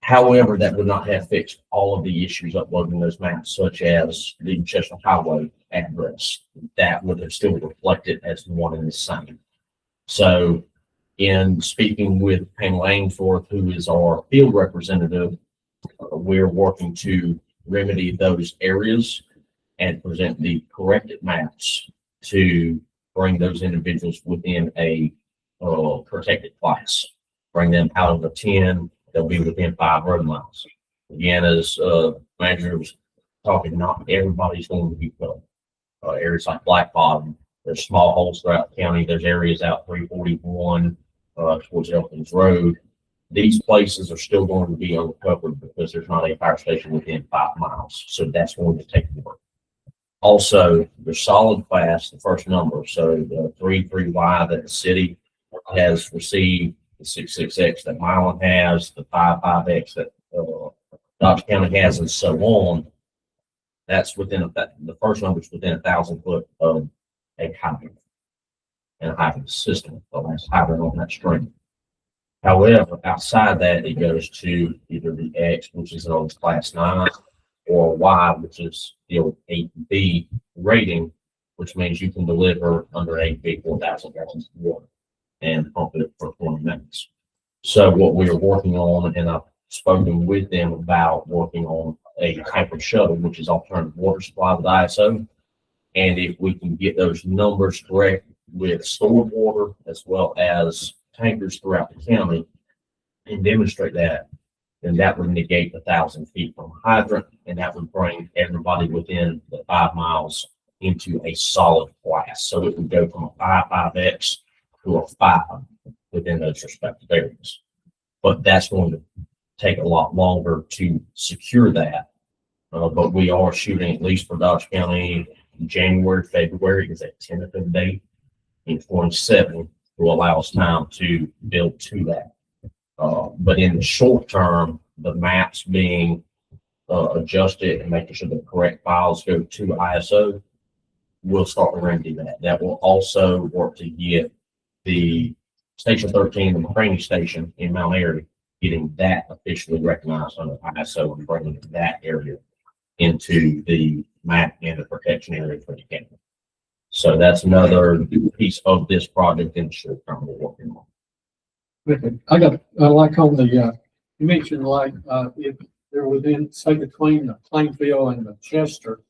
However, that would not have fixed all of the issues uploading those maps, such as the Chestnut Highway address. That would have still reflected as one and the same. So in speaking with Pamela Ainsworth, who is our field representative, we're working to remedy those areas and present the corrected maps to bring those individuals within a protected class. Bring them out of the 10, they'll be within 5 road miles. Again, as manager was talking, not everybody's going to be covered. Areas like Black Bottom, there's small holes throughout the county. There's areas out 341 towards Elkins Road. These places are still going to be uncovered because there's not a fire station within 5 miles. So that's going to take work. Also, the solid class, the first number, so the 33Y that the city has received, the 66X that Milan has, the 55X that Dodge County has, and so on. That's within the first number is within 1,000 foot of a hydrant and a hydrant system. So that's hydrant on that string. However, outside that, it goes to either the X, which is an old class 9, or Y, which is the old 8B rating, which means you can deliver under 8B 4,000 gallons of water and pump it for 20 minutes. So what we are working on, and I've spoken with them about working on a type of shuttle, which is alternative water supply with ISO. And if we can get those numbers correct with stored water as well as tankers throughout the county and demonstrate that, then that would negate 1,000 feet from hydrant, and that would bring everybody within the 5 miles into a solid class. So it would go from a 5X to a 5 within those respective areas. But that's going to take a lot longer to secure that. But we are shooting, at least for Dodge County, January, February is a tentative date in 27 to allow us time to build to that. But in the short term, the maps being adjusted and making sure the correct files go to ISO, we'll start to remedy that. That will also work to get the Station 13, the McCraney Station in Mount Airy, getting that officially recognized under ISO and bringing that area into the map and the protection area for the county. So that's another piece of this project in the short term we're working on.
Okay. I like on the, you mentioned like, if they're within, say between the Plainfield and the Chester,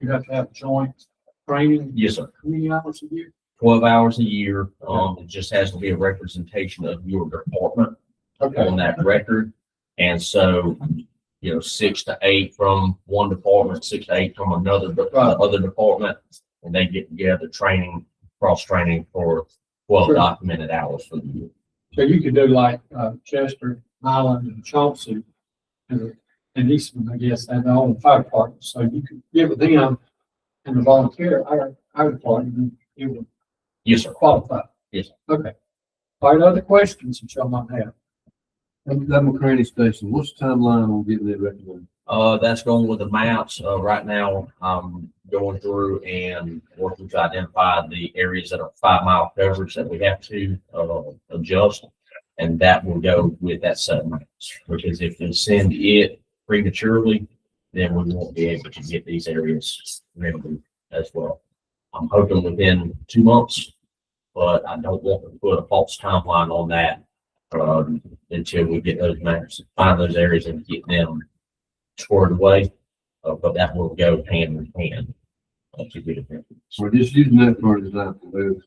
you have to have joint training.
Yes, sir.
How many hours a year?
12 hours a year. It just has to be a representation of your department on that record. And so, 6 to 8 from one department, 6 to 8 from another, other department, and they get together training, cross training for 12
Sure.
documented hours for the year.
So you could do like, Chester, Highland, and Chauncey, and Eastman, I guess, and all the fire departments. So you could give them and the volunteer, our department, it would
Yes, sir.
qualify.
Yes.
Okay. All right, other questions that y'all might have?
That McCraney station, what's the timeline on getting it recommended?
That's going with the maps. Right now, I'm going through and working to identify the areas that are 5 mile coverage that we have to, adjust. And that will go with that set of maps, because if we send it prematurely, then we won't be able to get these areas ready as well. I'm hoping within 2 months, but I don't want to put a false timeline on that, until we get those maps, find those areas and get them squared away. But that will go hand in hand. To get it there.
We're just using that for an example.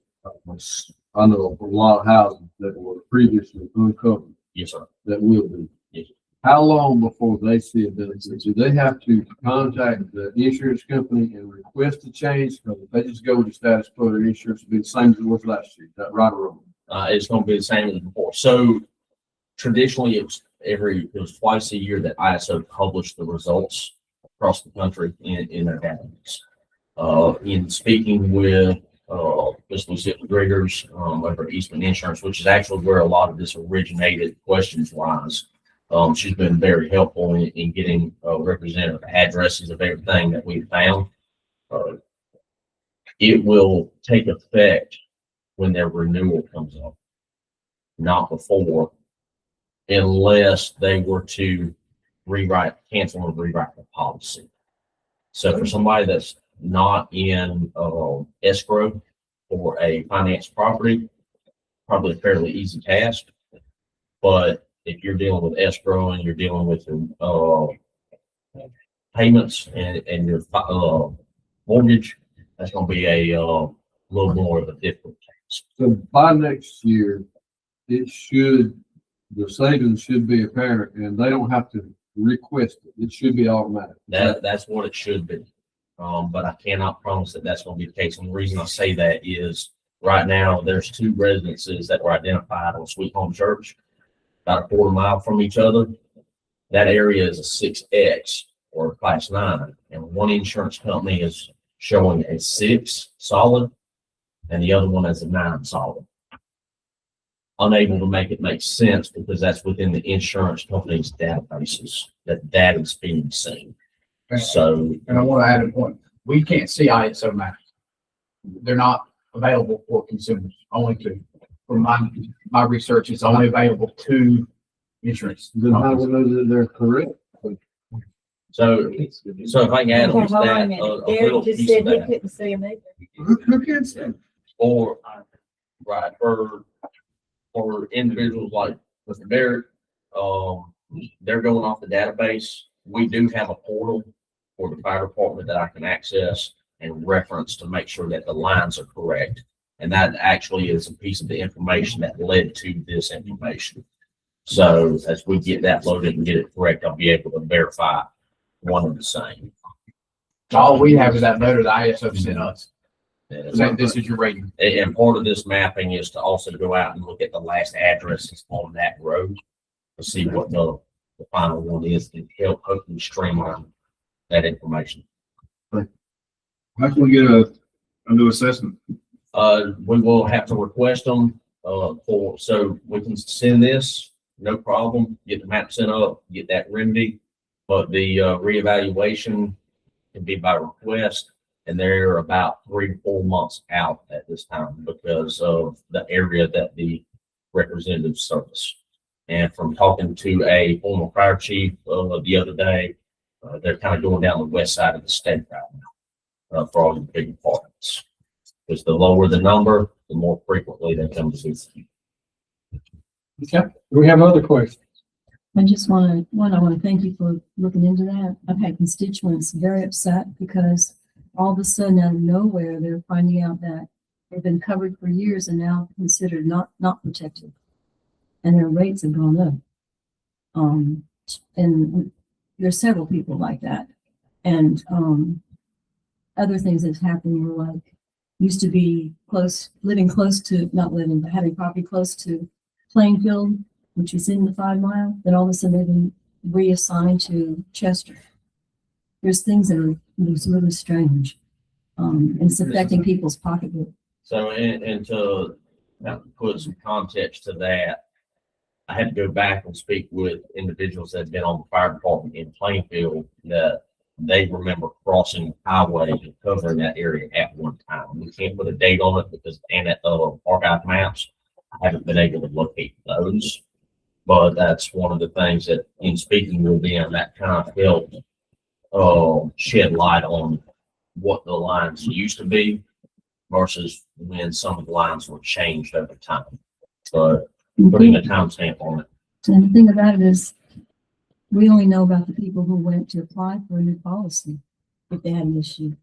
I know of a lot of houses that were previously uncovered
Yes, sir.
that will be.
Yes.
How long before they see a benefit? Do they have to contact the insurance company and request a change? Because if they just go with the status quo, their insurance will be the same as it was last year. Is that right or wrong?
It's going to be the same as before. So traditionally, it was twice a year that ISO published the results across the country in their database. In speaking with Ms. Lucille Griggers over at Eastman Insurance, which is actually where a lot of this originated questions wise. She's been very helpful in getting representative addresses of everything that we found. It will take effect when their renewal comes up, not before, unless they were to cancel and rewrite the policy. So for somebody that's not in escrow for a finance property, probably a fairly easy task. But if you're dealing with escrow and you're dealing with payments and your mortgage, that's going to be a little more of a difficult task.
So by next year, the savings should be apparent and they don't have to request it. It should be automatic.
That's what it should be. But I cannot promise that that's going to be the case. And the reason I say that is right now there's 2 residences that were identified on Sweet Home Church, about a 1/4 mile from each other. That area is a 6X or a class 9, and one insurance company is showing a 6 solid, and the other one is a 9 solid. Unable to make it make sense because that's within the insurance company's databases that is being seen. So,
And I want to add a point. We can't see ISO maps. They're not available for consumers, only to, from my research, it's only available to insurance.
Then how do we know that they're correct?
so if I can add on to that, a little
just
piece
said
of
he
that,
couldn't see them either.
Who can say?
or, right, for individuals like Mr. Barrett, they're going off the database. We do have a portal for the fire department that I can access and reference to make sure that the lines are correct. And that actually is a piece of the information that led to this information. So as we get that loaded and get it correct, I'll be able to verify one and the same.
All we have is that letter that ISO sent us,
And
saying this is your rating.
and part of this mapping is to also go out and look at the last addresses on that road to see what the final one is and help hopefully streamline that information.
How can we get a new assessment?
We will have to request them, so we can send this, no problem, get the map sent up, get that remedy. But the, reevaluation can be by request, and they're about 3 to 4 months out at this time because of the area that the representatives service. And from talking to a former fire chief, the other day, they're kind of going down the west side of the state right now, for all the big apartments. Because the lower the number, the more frequently they come to see.
Okay, do we have other questions?
I just want to thank you for looking into that. I've had constituents very upset because all of a sudden out of nowhere, they're finding out that they've been covered for years and now considered not protected. And their rates have gone up. And there's several people like that. And other things that's happened were like used to be living close to, not living, but having property close to Plainfield, which is in the 5 mile, then all of a sudden they've been reassigned to Chester. There's things that are really strange. And it's affecting people's pocketbook.
So, and to put some context to that, I had to go back and speak with individuals that had been on the fire department in Plainfield that they remember crossing the highway and covering that area at one time. We can't put a date on it because archive maps, I haven't been able to locate those. But that's one of the things that in speaking with them, that kind of helped shed light on what the lines used to be versus when some of the lines were changed over time. But putting a timestamp on it.
And the thing about it is, we only know about the people who went to apply for a new policy if they had an issue.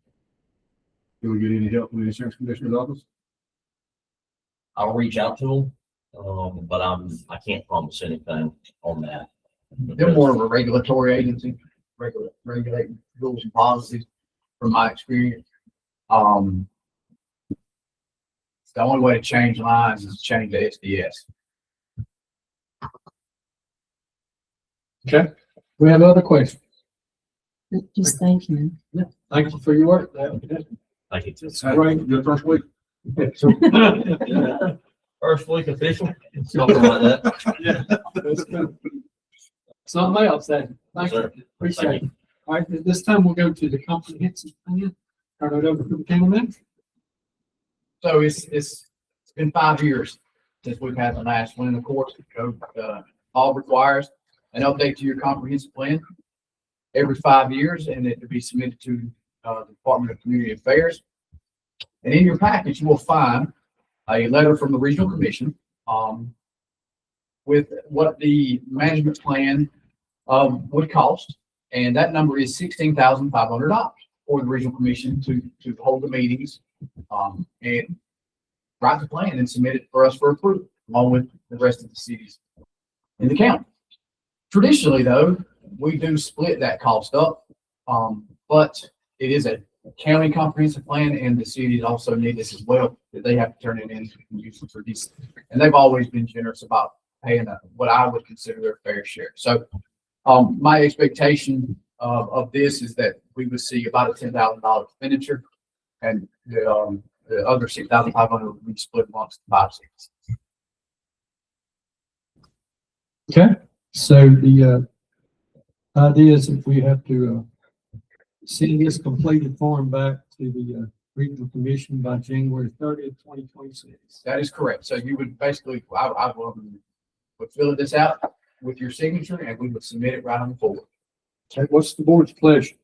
Can we get any help from the insurance commissioner's office?
I'll reach out to them, but I can't promise anything on that.
They're more of a regulatory agency, regulating rules and policies, from my experience. The only way to change lines is to change the SDS.
Okay, we have other questions.
Just thank you.
Thank you for your work.
Like it's
It's great.
Your first week.
first week official, something like that.
Yeah, that's good. Something else then. Thank you.
Sir.
Appreciate it. All right, at this time we'll go to the comprehensive plan. Turn it over to the cameraman.
So it's been 5 years since we've had the last one. Of course, the code, all requires an update to your comprehensive plan every 5 years, and it to be submitted to the Department of Community Affairs. And in your package, you will find a letter from the Regional Commission with what the management plan would cost, and that number is $16,500 for the Regional Commission to hold the meetings and write the plan and submit it for us for approval, along with the rest of the cities in the county. Traditionally, though, we do split that cost up, but it is a county comprehensive plan, and the cities also need this as well, that they have to turn it in and use it for these. And they've always been generous about paying what I would consider their fair share. So my expectation of this is that we would see about a $10,000 expenditure, and the other $6,500 would be split amongst the 5 cities.
Okay, so the idea is if we have to send this completed form back to the Regional Commission by January 30th, 2026.
That is correct. So you would basically, I would fill this out with your signature, and we would submit it right on the forward.
Okay, what's the board's pleasure?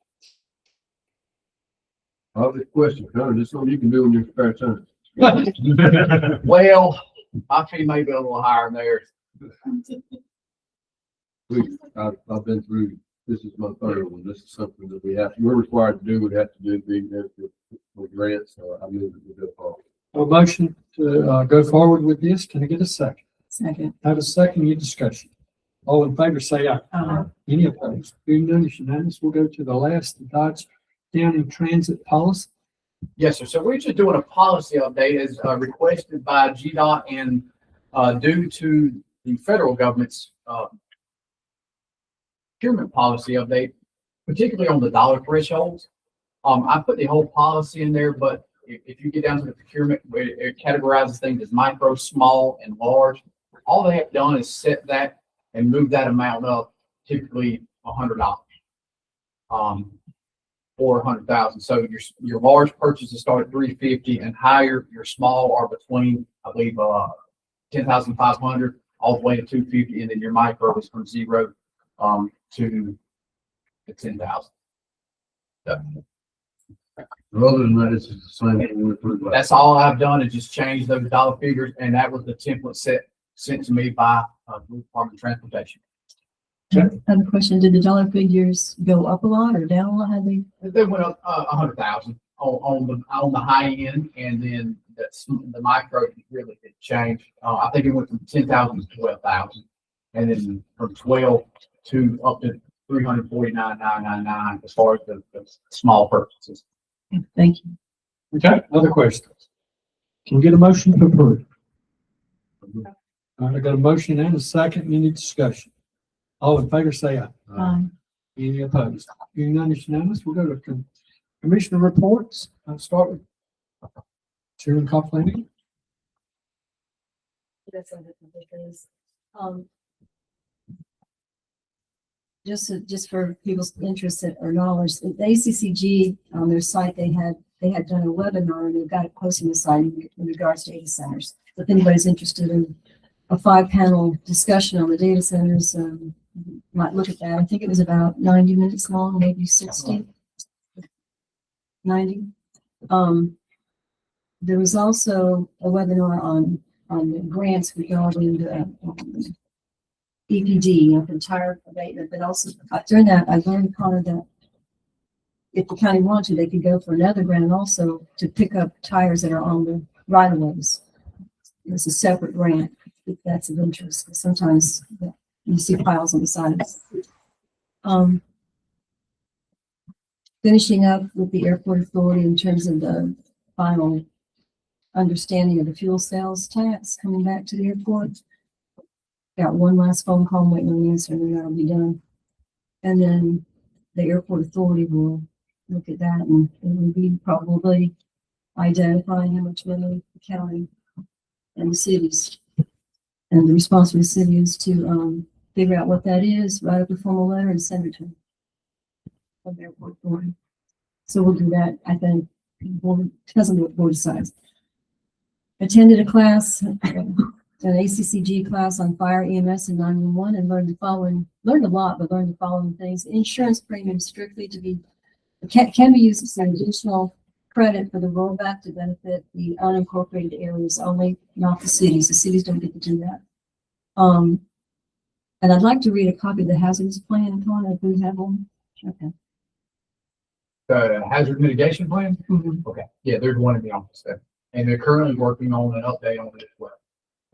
I have a question, Connor, this is something you can do in your spare time.
Well, my fee may be a little higher than theirs.
I've been through, this is my third one, this is something that we're required to do, we have to do, being there for grants, so I move that we go forward.
A motion to go forward with this. Can I get a second?
Second.
Have a second, any discussion? All in favor, say aye.
Aye.
Any opposed? Hearing none, it's unanimous. We'll go to the last, the Dodge County Transit Policy.
Yes, sir. So we're just doing a policy update as requested by GDOT and due to the federal government's procurement policy update, particularly on the dollar thresholds. I put the whole policy in there, but if you get down to the procurement, where it categorizes things as micro, small, and large, all they have done is set that and move that amount up, typically $100. Or 100,000. So your large purchases start at 350 and higher. Your small are between, I believe, 10,500 all the way to 250, and then your micro is from 0 to 10,000.
Other than that, it's just the same thing we approved last.
That's all I've done is just change those dollar figures, and that was the template sent to me by the Department of Transportation.
I have a question. Did the dollar figures go up a lot or down a lot? How they?
They went up 100,000 on the high end, and then the micro really did change. I think it went from 10,000 to 12,000, and then from 12 to up to 349,999 as far as the small purchases.
Thank you.
Okay, other questions? Can we get a motion to approve? All right, I got a motion and a second. Any discussion? All in favor, say aye. Any opposed? Hearing none is unanimous. We'll go to commissioner reports. I'll start with Chairman Coughlin.
That's one of the things. Just for people's interest or knowledge, the ACCG on their site, they had done a webinar and they've got it posted on the site in regards to data centers. If anybody's interested in a 5-panel discussion on the data centers, might look at that. I think it was about 90 minutes long, maybe 60, 90. There was also a webinar on the grants regarding the EPD, the tire abatement, but also during that, I learned kind of that if the county wanted to, they could go for another grant also to pick up tires that are on the right of ways. It's a separate grant if that's of interest. Sometimes you see piles on the sides. Finishing up with the airport authority in terms of the final understanding of the fuel sales tax coming back to the airport. Got one last phone call, I'm waiting on the answer, and then that'll be done. And then the airport authority will look at that and it will be probably identifying how much money the county and the cities and the response of the city is to figure out what that is, write up a formal letter and send it to them. Of the airport authority. So we'll do that, I think, depends on what the board decides. Attended a class, an ACCG class on fire, EMS, and 911, and learned a lot, but learned the following things. Insurance premiums strictly to be, can be used as an additional credit for the rollback to benefit the unincorporated areas only, not the cities. The cities don't get to do that. And I'd like to read a copy of the hazards plan, Tony, if we have one. Okay.
The hazard mitigation plan?
Mhm.
Okay, yeah, there's one in the office there. And they're currently working on an update on it as well.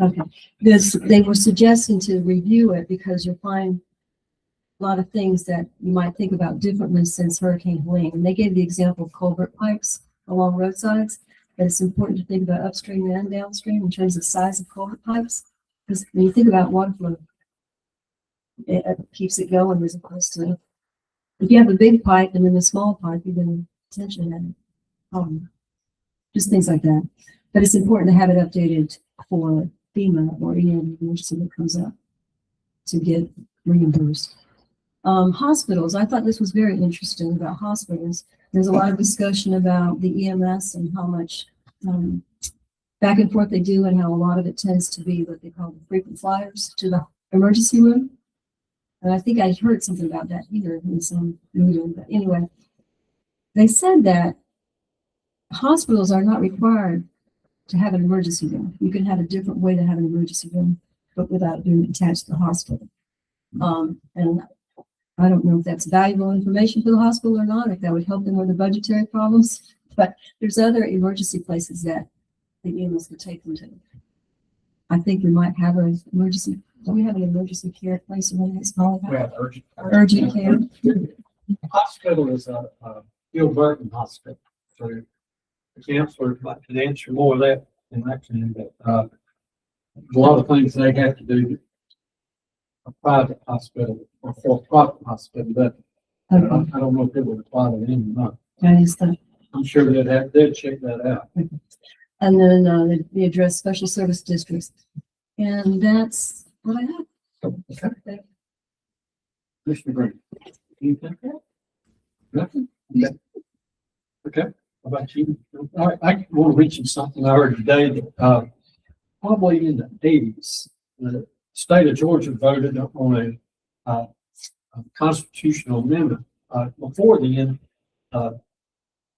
Okay, they were suggesting to review it because you'll find a lot of things that you might think about differently since Hurricane Helene. And they gave the example of culvert pipes along roadsides, but it's important to think about upstream and downstream in terms of size of culvert pipes. Because when you think about water flow, it keeps it going as opposed to, if you have a big pipe and then a small pipe, you're going to potentially have just things like that. But it's important to have it updated for FEMA or any other emergency that comes up to get reimbursed. Hospitals, I thought this was very interesting about hospitals. There's a lot of discussion about the EMS and how much back and forth they do and how a lot of it tends to be what they call the frequent flyers to the emergency room. And I think I heard something about that here in some meeting, but anyway, they said that hospitals are not required to have an emergency room. You can have a different way to have an emergency room, but without being attached to the hospital. And I don't know if that's valuable information for the hospital or not, if that would help them with the budgetary problems, but there's other emergency places that the EMS could take them to. I think we might have an emergency, do we have an emergency care place or anything small?
We have
Urgent care.
Hospital is a Bill Burton Hospital. So the counselor can answer more of that than I can, but a lot of things they have to do a private hospital or for profit hospital, but I don't know if it would apply to them or not.
That is the,
I'm sure they'd check that out.
and then they address special service districts. And that's what I have.
Okay. Commissioner Green. Anything? Nothing? Okay. How about you? All right, I want to mention something I heard today that, probably in the 80s, the state of Georgia voted on a constitutional amendment. Before then,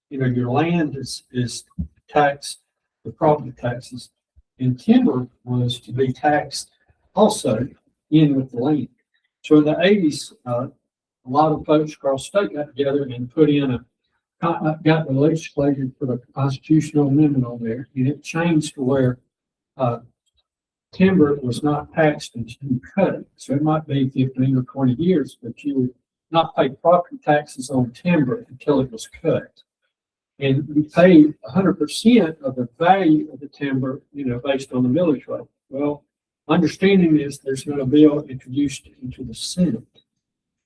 your land is taxed, the property taxes, and timber was to be taxed also in with the land. So in the 80s, a lot of folks across the state got together and put in got the legislature put a constitutional amendment on there, and it changed to where timber was not taxed until you cut it. So it might be 15 or 20 years, but you would not pay property taxes on timber until it was cut. And we pay 100% of the value of the timber, based on the millage rate. Well, understanding is there's going to be a bill introduced into the Senate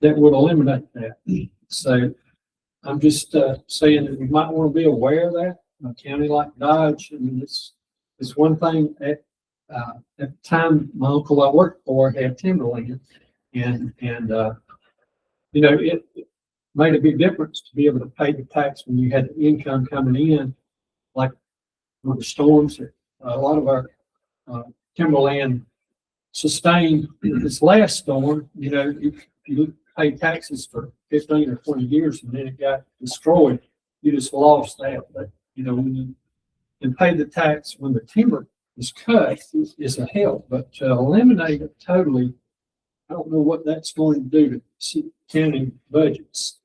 that would eliminate that. So I'm just saying that we might want to be aware of that. A county like Dodge, I mean, it's one thing at the time my uncle I worked for had timberland, and it made a big difference to be able to pay the tax when you had the income coming in, like with the storms. A lot of our timberland sustained this last storm. If you pay taxes for 15 or 20 years and then it got destroyed, you just lost that. But when you can pay the tax when the timber is cut is a help, but to eliminate it totally, I don't know what that's going to do to county budgets.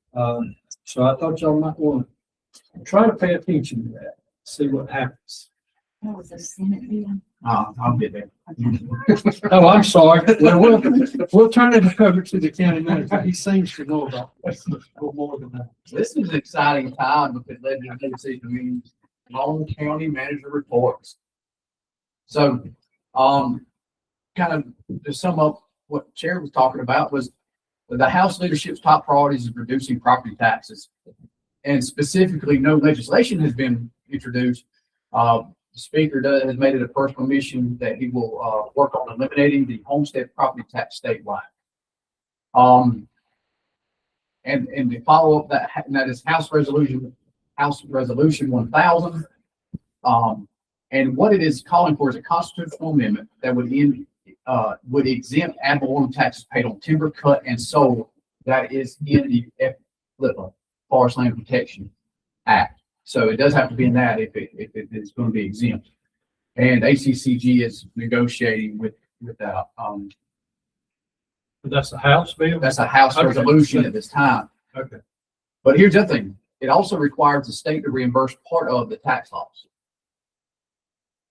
So I thought y'all might want to try to pay attention to that, see what happens.
That was a Senate bill.
I'll get there.
Oh, I'm sorry. Well, we'll turn it over to the county manager. He seems to know about this a little more than that.
This is an exciting time because legislative means long county manager reports. So, kind of to sum up what Chair was talking about was the House leadership's top priorities is reducing property taxes. And specifically, no legislation has been introduced. The Speaker has made it a personal mission that he will work on eliminating the homestead property tax statewide. And to follow up that is House Resolution 1000. And what it is calling for is a constitutional amendment that would exempt ad valorem taxes paid on timber cut and sold that is in the FLIPA, Forest Land Protection Act. So it does have to be in that if it is going to be exempt. And ACCG is negotiating with that.
But that's a House bill?
That's a House
Okay.
resolution at this time.
Okay.
But here's the other thing. It also requires the state to reimburse part of the tax loss.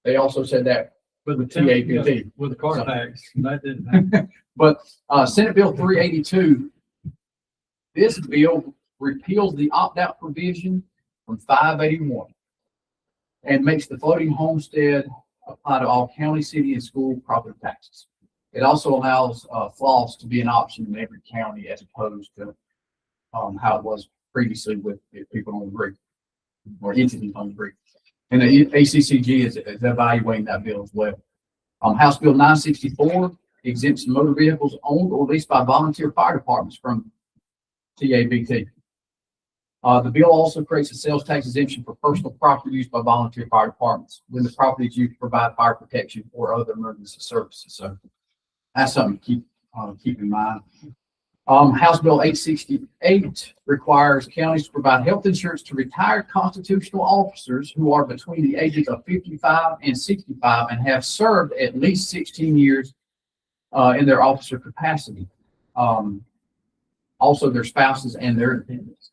They also said that
With the
TAPT.
with the car tax, that didn't happen.
But Senate Bill 382, this bill repeals the opt-out provision from 581 and makes the floating homestead apply to all county, city, and school property taxes. It also allows floss to be an option in every county as opposed to how it was previously with people on the brief or entities on the brief. And the ACCG is evaluating that bill as well. House Bill 964 exempts motor vehicles owned or leased by volunteer fire departments from TABT. The bill also creates a sales tax exemption for personal property used by volunteer fire departments when the property is used to provide fire protection or other emergency services. So that's something to keep in mind. House Bill 868 requires counties to provide health insurance to retired constitutional officers who are between the ages of 55 and 65 and have served at least 16 years in their officer capacity. Also their spouses and their dependents.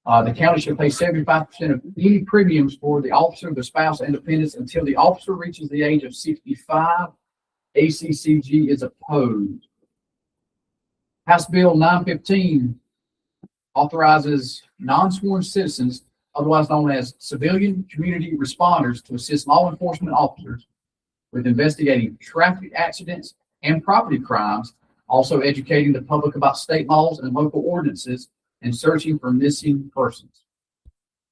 The county should pay 75% of any premiums for the officer, the spouse, and dependents until the officer reaches the age of 65. ACCG is opposed. House Bill 915 authorizes non-sworn citizens, otherwise known as civilian community responders, to assist law enforcement officers with investigating traffic accidents and property crimes, also educating the public about state laws and local ordinances, and searching for missing persons.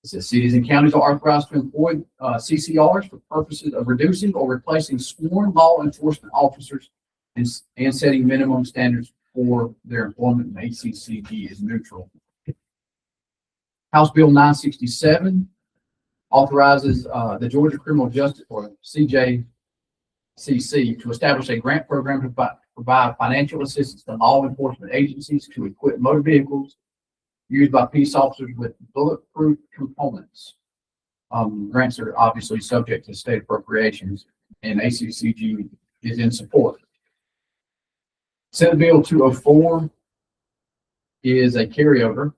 It says cities and counties are authorized to employ CCRs for purposes of reducing or replacing sworn law enforcement officers and setting minimum standards for their employment. And ACCG is neutral. House Bill 967 authorizes the Georgia Criminal Justice, or CJCC, to establish a grant program to provide financial assistance to law enforcement agencies to equip motor vehicles used by peace officers with bulletproof components. Grants are obviously subject to state appropriations, and ACCG is in support. Senate Bill 204 is a carryover,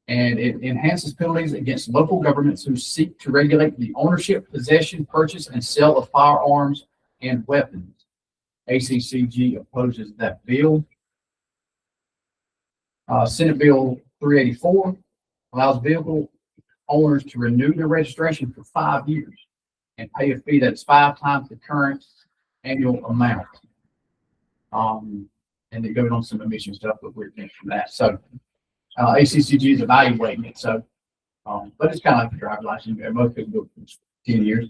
and it enhances penalties against local governments who seek to regulate the ownership, possession, purchase, and sale of firearms and weapons. ACCG opposes that bill. Senate Bill 384 allows vehicle owners to renew their registration for 5 years and pay a fee that's 5 times the current annual amount. And it goes on some emission stuff, but we're finished from that. So, ACCG is evaluating it. So, but it's kind of like the driver's license. Most people do it for 10 years.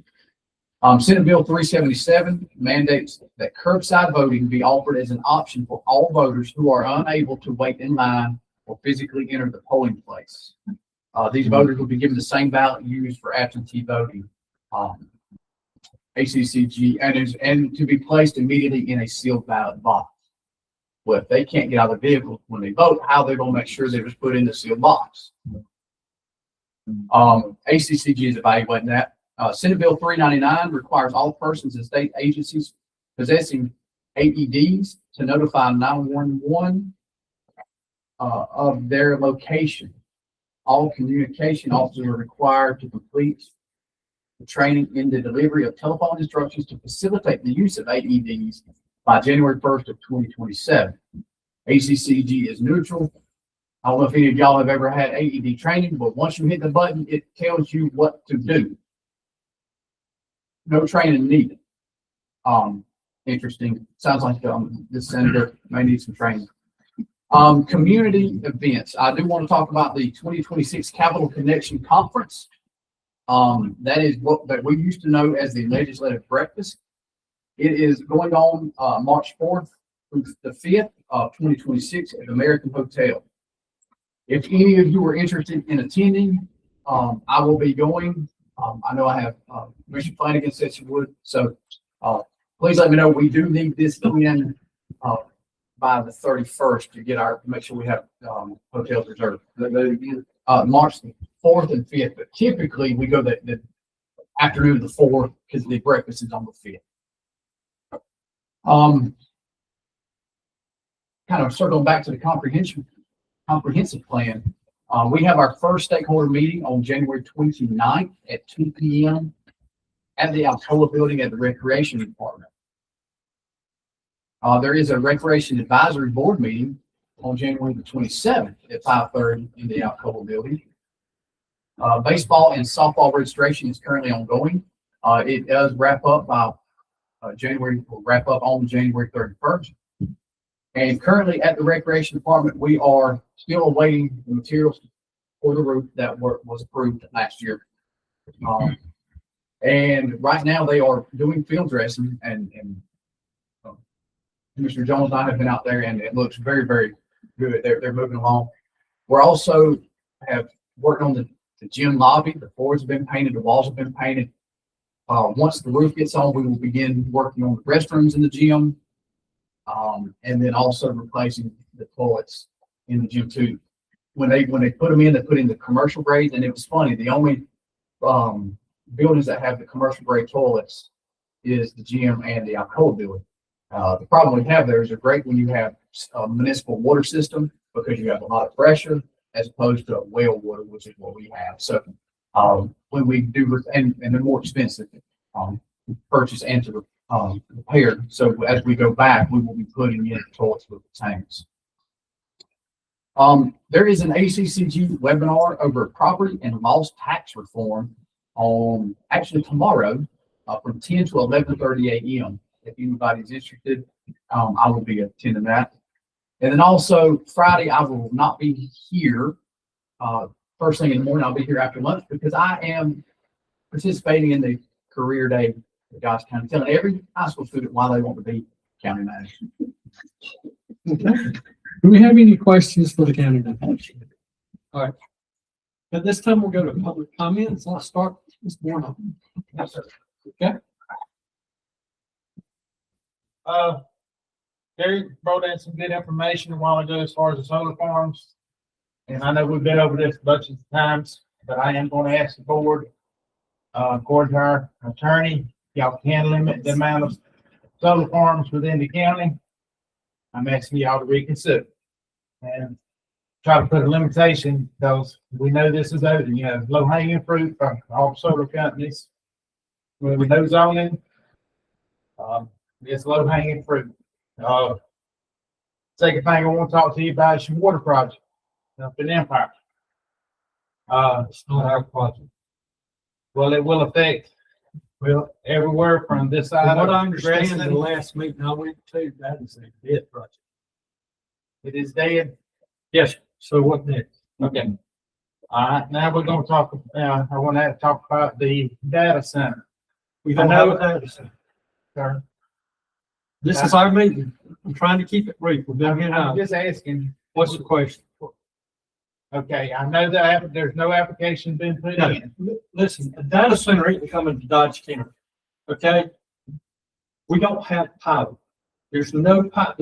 Senate Bill 377 mandates that curbside voting be offered as an option for all voters who are unable to wait in line or physically enter the polling place. These voters will be given the same ballot used for absentee voting. ACCG and to be placed immediately in a sealed ballot box. Well, if they can't get out of the vehicle when they vote, how they're going to make sure they was put in the sealed box? ACCG is evaluating that. Senate Bill 399 requires all persons and state agencies possessing AEDs to notify 911 of their location. All communication officers are required to complete the training in the delivery of telephone instructions to facilitate the use of AEDs by January 1st of 2027. ACCG is neutral. I don't know if any of y'all have ever had AED training, but once you hit the button, it tells you what to do. No training needed. Interesting. Sounds like the senator may need some training. Community events. I do want to talk about the 2026 Capital Connection Conference. That is what that we used to know as the Legislative Breakfast. It is going on March 4th through the 5th of 2026 at the American Hotel. If any of you are interested in attending, I will be going. I know I have Commissioner Flanagan said she would, so please let me know. We do need this in by the 31st to get make sure we have hotels reserved. March 4th and 5th, but typically we go the afternoon of the 4th because the breakfast is on the 5th. Kind of circling back to the comprehensive plan. We have our first stakeholder meeting on January 29th at 2 p.m. at the Alcoa building at the Recreation Department. There is a Recreation Advisory Board meeting on January the 27th at 5:30 in the Alcoa building. Baseball and softball registration is currently ongoing. It does wrap up by on January 31st. And currently at the Recreation Department, we are still awaiting the materials for the roof that was approved last year. And right now they are doing field dressing and Commissioner Jones and I have been out there and it looks very, very good. They're moving along. We're also have worked on the gym lobby. The floors have been painted. The walls have been painted. Once the roof gets on, we will begin working on the restrooms in the gym. And then also replacing the toilets in the gym too. When they put them in, they put in the commercial grades, and it was funny. The only buildings that have the commercial grade toilets is the gym and the Alcoa building. The problem we have there is they're great when you have a municipal water system because you have a lot of pressure as opposed to well water, which is what we have. So when we do, and they're more expensive to purchase and to repair. So as we go back, we will be putting in toilets with the tanks. There is an ACCG webinar over property and loss tax reform on actually tomorrow from 10 to 11:30 a.m. If anybody's interested, I will be attending that. And then also Friday, I will not be here. First thing in the morning, I'll be here after lunch because I am participating in the career day at Dodge County, telling every high school student why they want to be county manager.
Okay. Do we have any questions for the county manager? All right. At this time, we'll go to public comments. I'll start with Mr. Warnock.
Yes, sir.
Okay.
Gary brought in some good information a while ago as far as the solar farms. And I know we've been over this a bunch of times, but I am going to ask the board, according to our attorney, y'all can limit the amount of solar farms within the county. I'm asking y'all to reconsider and try to put a limitation because we know this is open. You have low hanging fruit from all solar companies. When we know zoning, it's low hanging fruit. Second thing I want to talk to you about is your water project up in Empire.
It's not our project.
Well, it will affect
Well,
everywhere from this side.
from what
of
I understand, the
Grayson.
last meeting I went to, that is a dead project.
It is dead.
Yes, so what next?
Okay. All right, now we're gonna talk, I want to talk about the data center.
We
I
don't
know-
have a data center.
Sir.
This is our meeting. I'm trying to keep it brief. We've been here now.
I'm just asking,
What's the question?
okay, I know that there's no application been put
No,
in.
listen, a data center ain't coming to Dodge County, okay? We don't have power. There's no power.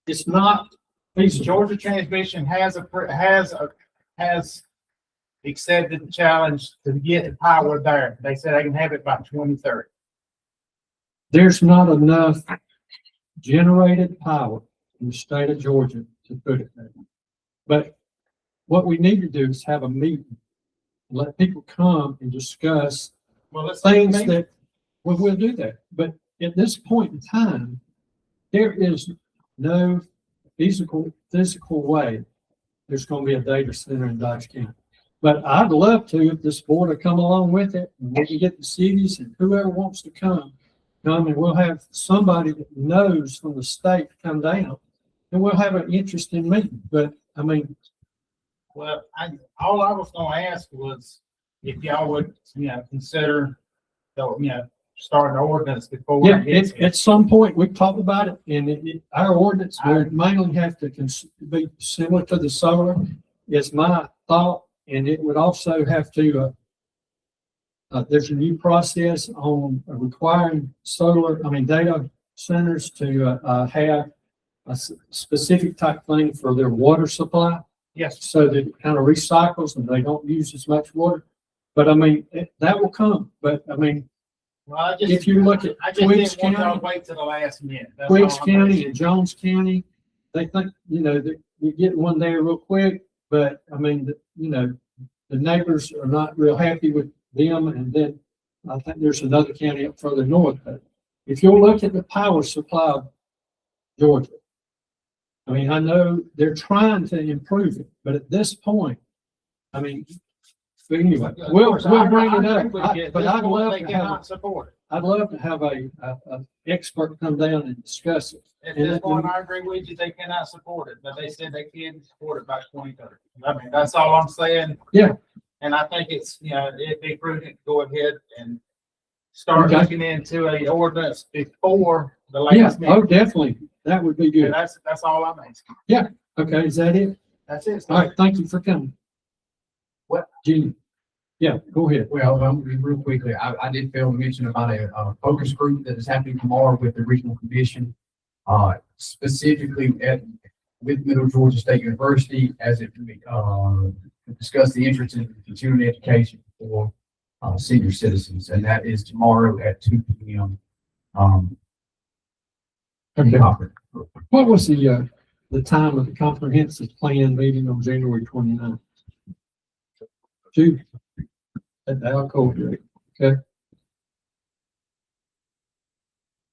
It's not feasible.
Georgia Transmission has accepted the challenge to get the power there. They said they can have it by 2030.
There's not enough generated power in the state of Georgia to put it there. But what we need to do is have a meeting, let people come and discuss
Well, let's
things
make-
that, well, we'll do that. But at this point in time, there is no physical way there's gonna be a data center in Dodge County. But I'd love to, if this board will come along with it, and we can get the cities and whoever wants to come, and we'll have somebody that knows from the state to come down, and we'll have an interesting meeting. But, I mean,
Well, all I was gonna ask was if y'all would, consider, starting an ordinance before.
yeah,
it gets
at some point, we've talked about it, and our ordinance will mainly have to be similar to the solar, is my thought, and it would also have to, there's a new process on requiring data centers to, have a specific type thing for their water supply,
Yes,
so that it kind of recycles and they don't use as much water. But I mean, that will come, but I mean,
well, I just.
if you look at
I just
Twiggs
didn't want y'all
County,
to wait till the last minute. That's all
Twiggs
I'm
County
asking.
and Jones County, they think, that you get one there real quick, but I mean, the neighbors are not real happy with them, and then I think there's another county up further north, but if you look at the power supply of Georgia, I mean, I know they're trying to improve it, but at this point, I mean, but anyway,
Of
we'll
course, I
bring it
agree
up.
with you. At
But
this
I'd
point,
love
they
to
cannot
have,
support it.
I'd love to have a expert come down and discuss it.
At
And
this
it-
point, I agree with you, they cannot support it, but they said they can support it by 2030. I mean, that's all I'm saying.
Yeah.
And I think it's, it'd be prudent to go ahead and start
Okay.
looking into a ordinance before the
Yeah,
last
oh,
meeting.
definitely. That would be
And
good.
that's all I'm asking.
Okay, is that it?
That's it.
All right, thank you for coming.
What?
Gene? Yeah, go ahead.
Well, real quickly, I did fail to mention about a focus group that is happening tomorrow with the regional commission. Specifically with Middle Georgia State University as it, discuss the interest in continuing education for, senior citizens, and that is tomorrow at 2 p.m.
Okay.
Conference.
What was the time of the comprehensive plan meeting on January 29th? 2. At the Alcove, okay?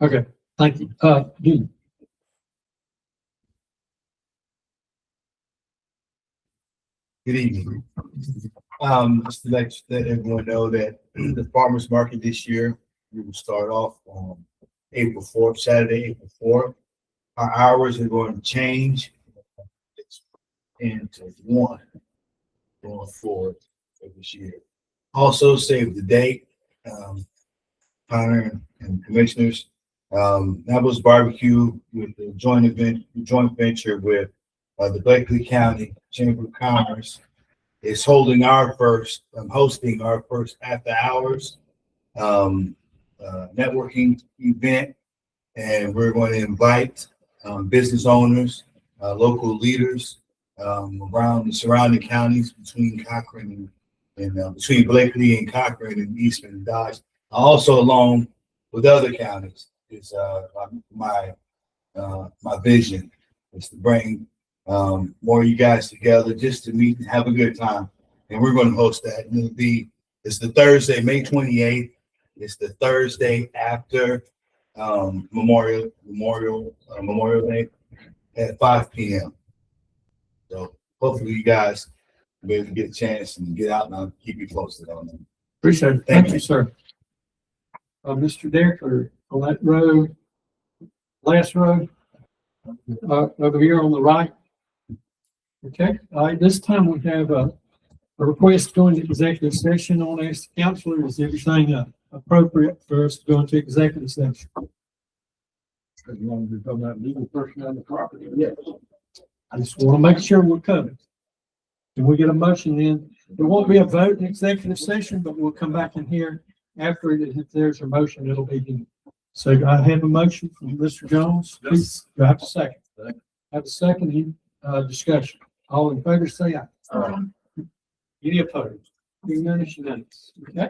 Okay, thank you. Gene?
Good evening. Just to let everyone know that the farmer's market this year, we will start off on April 4th, Saturday, April 4th. Our hours are going to change. It's 10 to 1 going forward for this year. Also save the date, Connor and commissioners. Nabal's Barbecue with the joint venture with the Blakely County Chamber of Commerce is hosting our first after hours networking event. And we're going to invite business owners, local leaders around the surrounding counties between Cochran and between Blakely and Cochran and Eastman and Dodge. Also along with other counties is my vision is to bring more of you guys together just to meet and have a good time. And we're going to host that. And it's the Thursday, May 28th. It's the Thursday after Memorial Day at 5 p.m. So hopefully you guys But if you get a chance and get out, and I'll keep you posted on it.
Appreciate it.
Thank
Thank you, sir. Mr. Decker, on that road, last road, over here on the right. Okay, all right, this time we have a request to go into executive session. On ask the counselor, is everything appropriate for us to go into executive session?
As long as we're talking about legal personnel on the property. Yes.
I just want to make sure we're covered. Can we get a motion then? There won't be a vote in executive session, but we'll come back in here after it. If there's a motion, it'll be here. So I have a motion from Mr. Jones. Please, do I have a second? Have a second, discussion. All in favor, say aye. Any opposed? Being none, it's unanimous. Okay?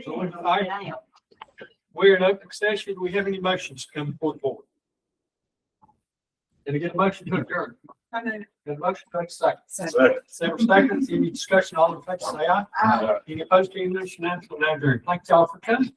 So, we're in open session. Do we have any motions to come before the board? Did I get a motion to adjourn? Got a motion, take a second. Several seconds, any discussion, all in favor, say aye. Any opposed, any motion, now adjourned. Thank y'all for coming.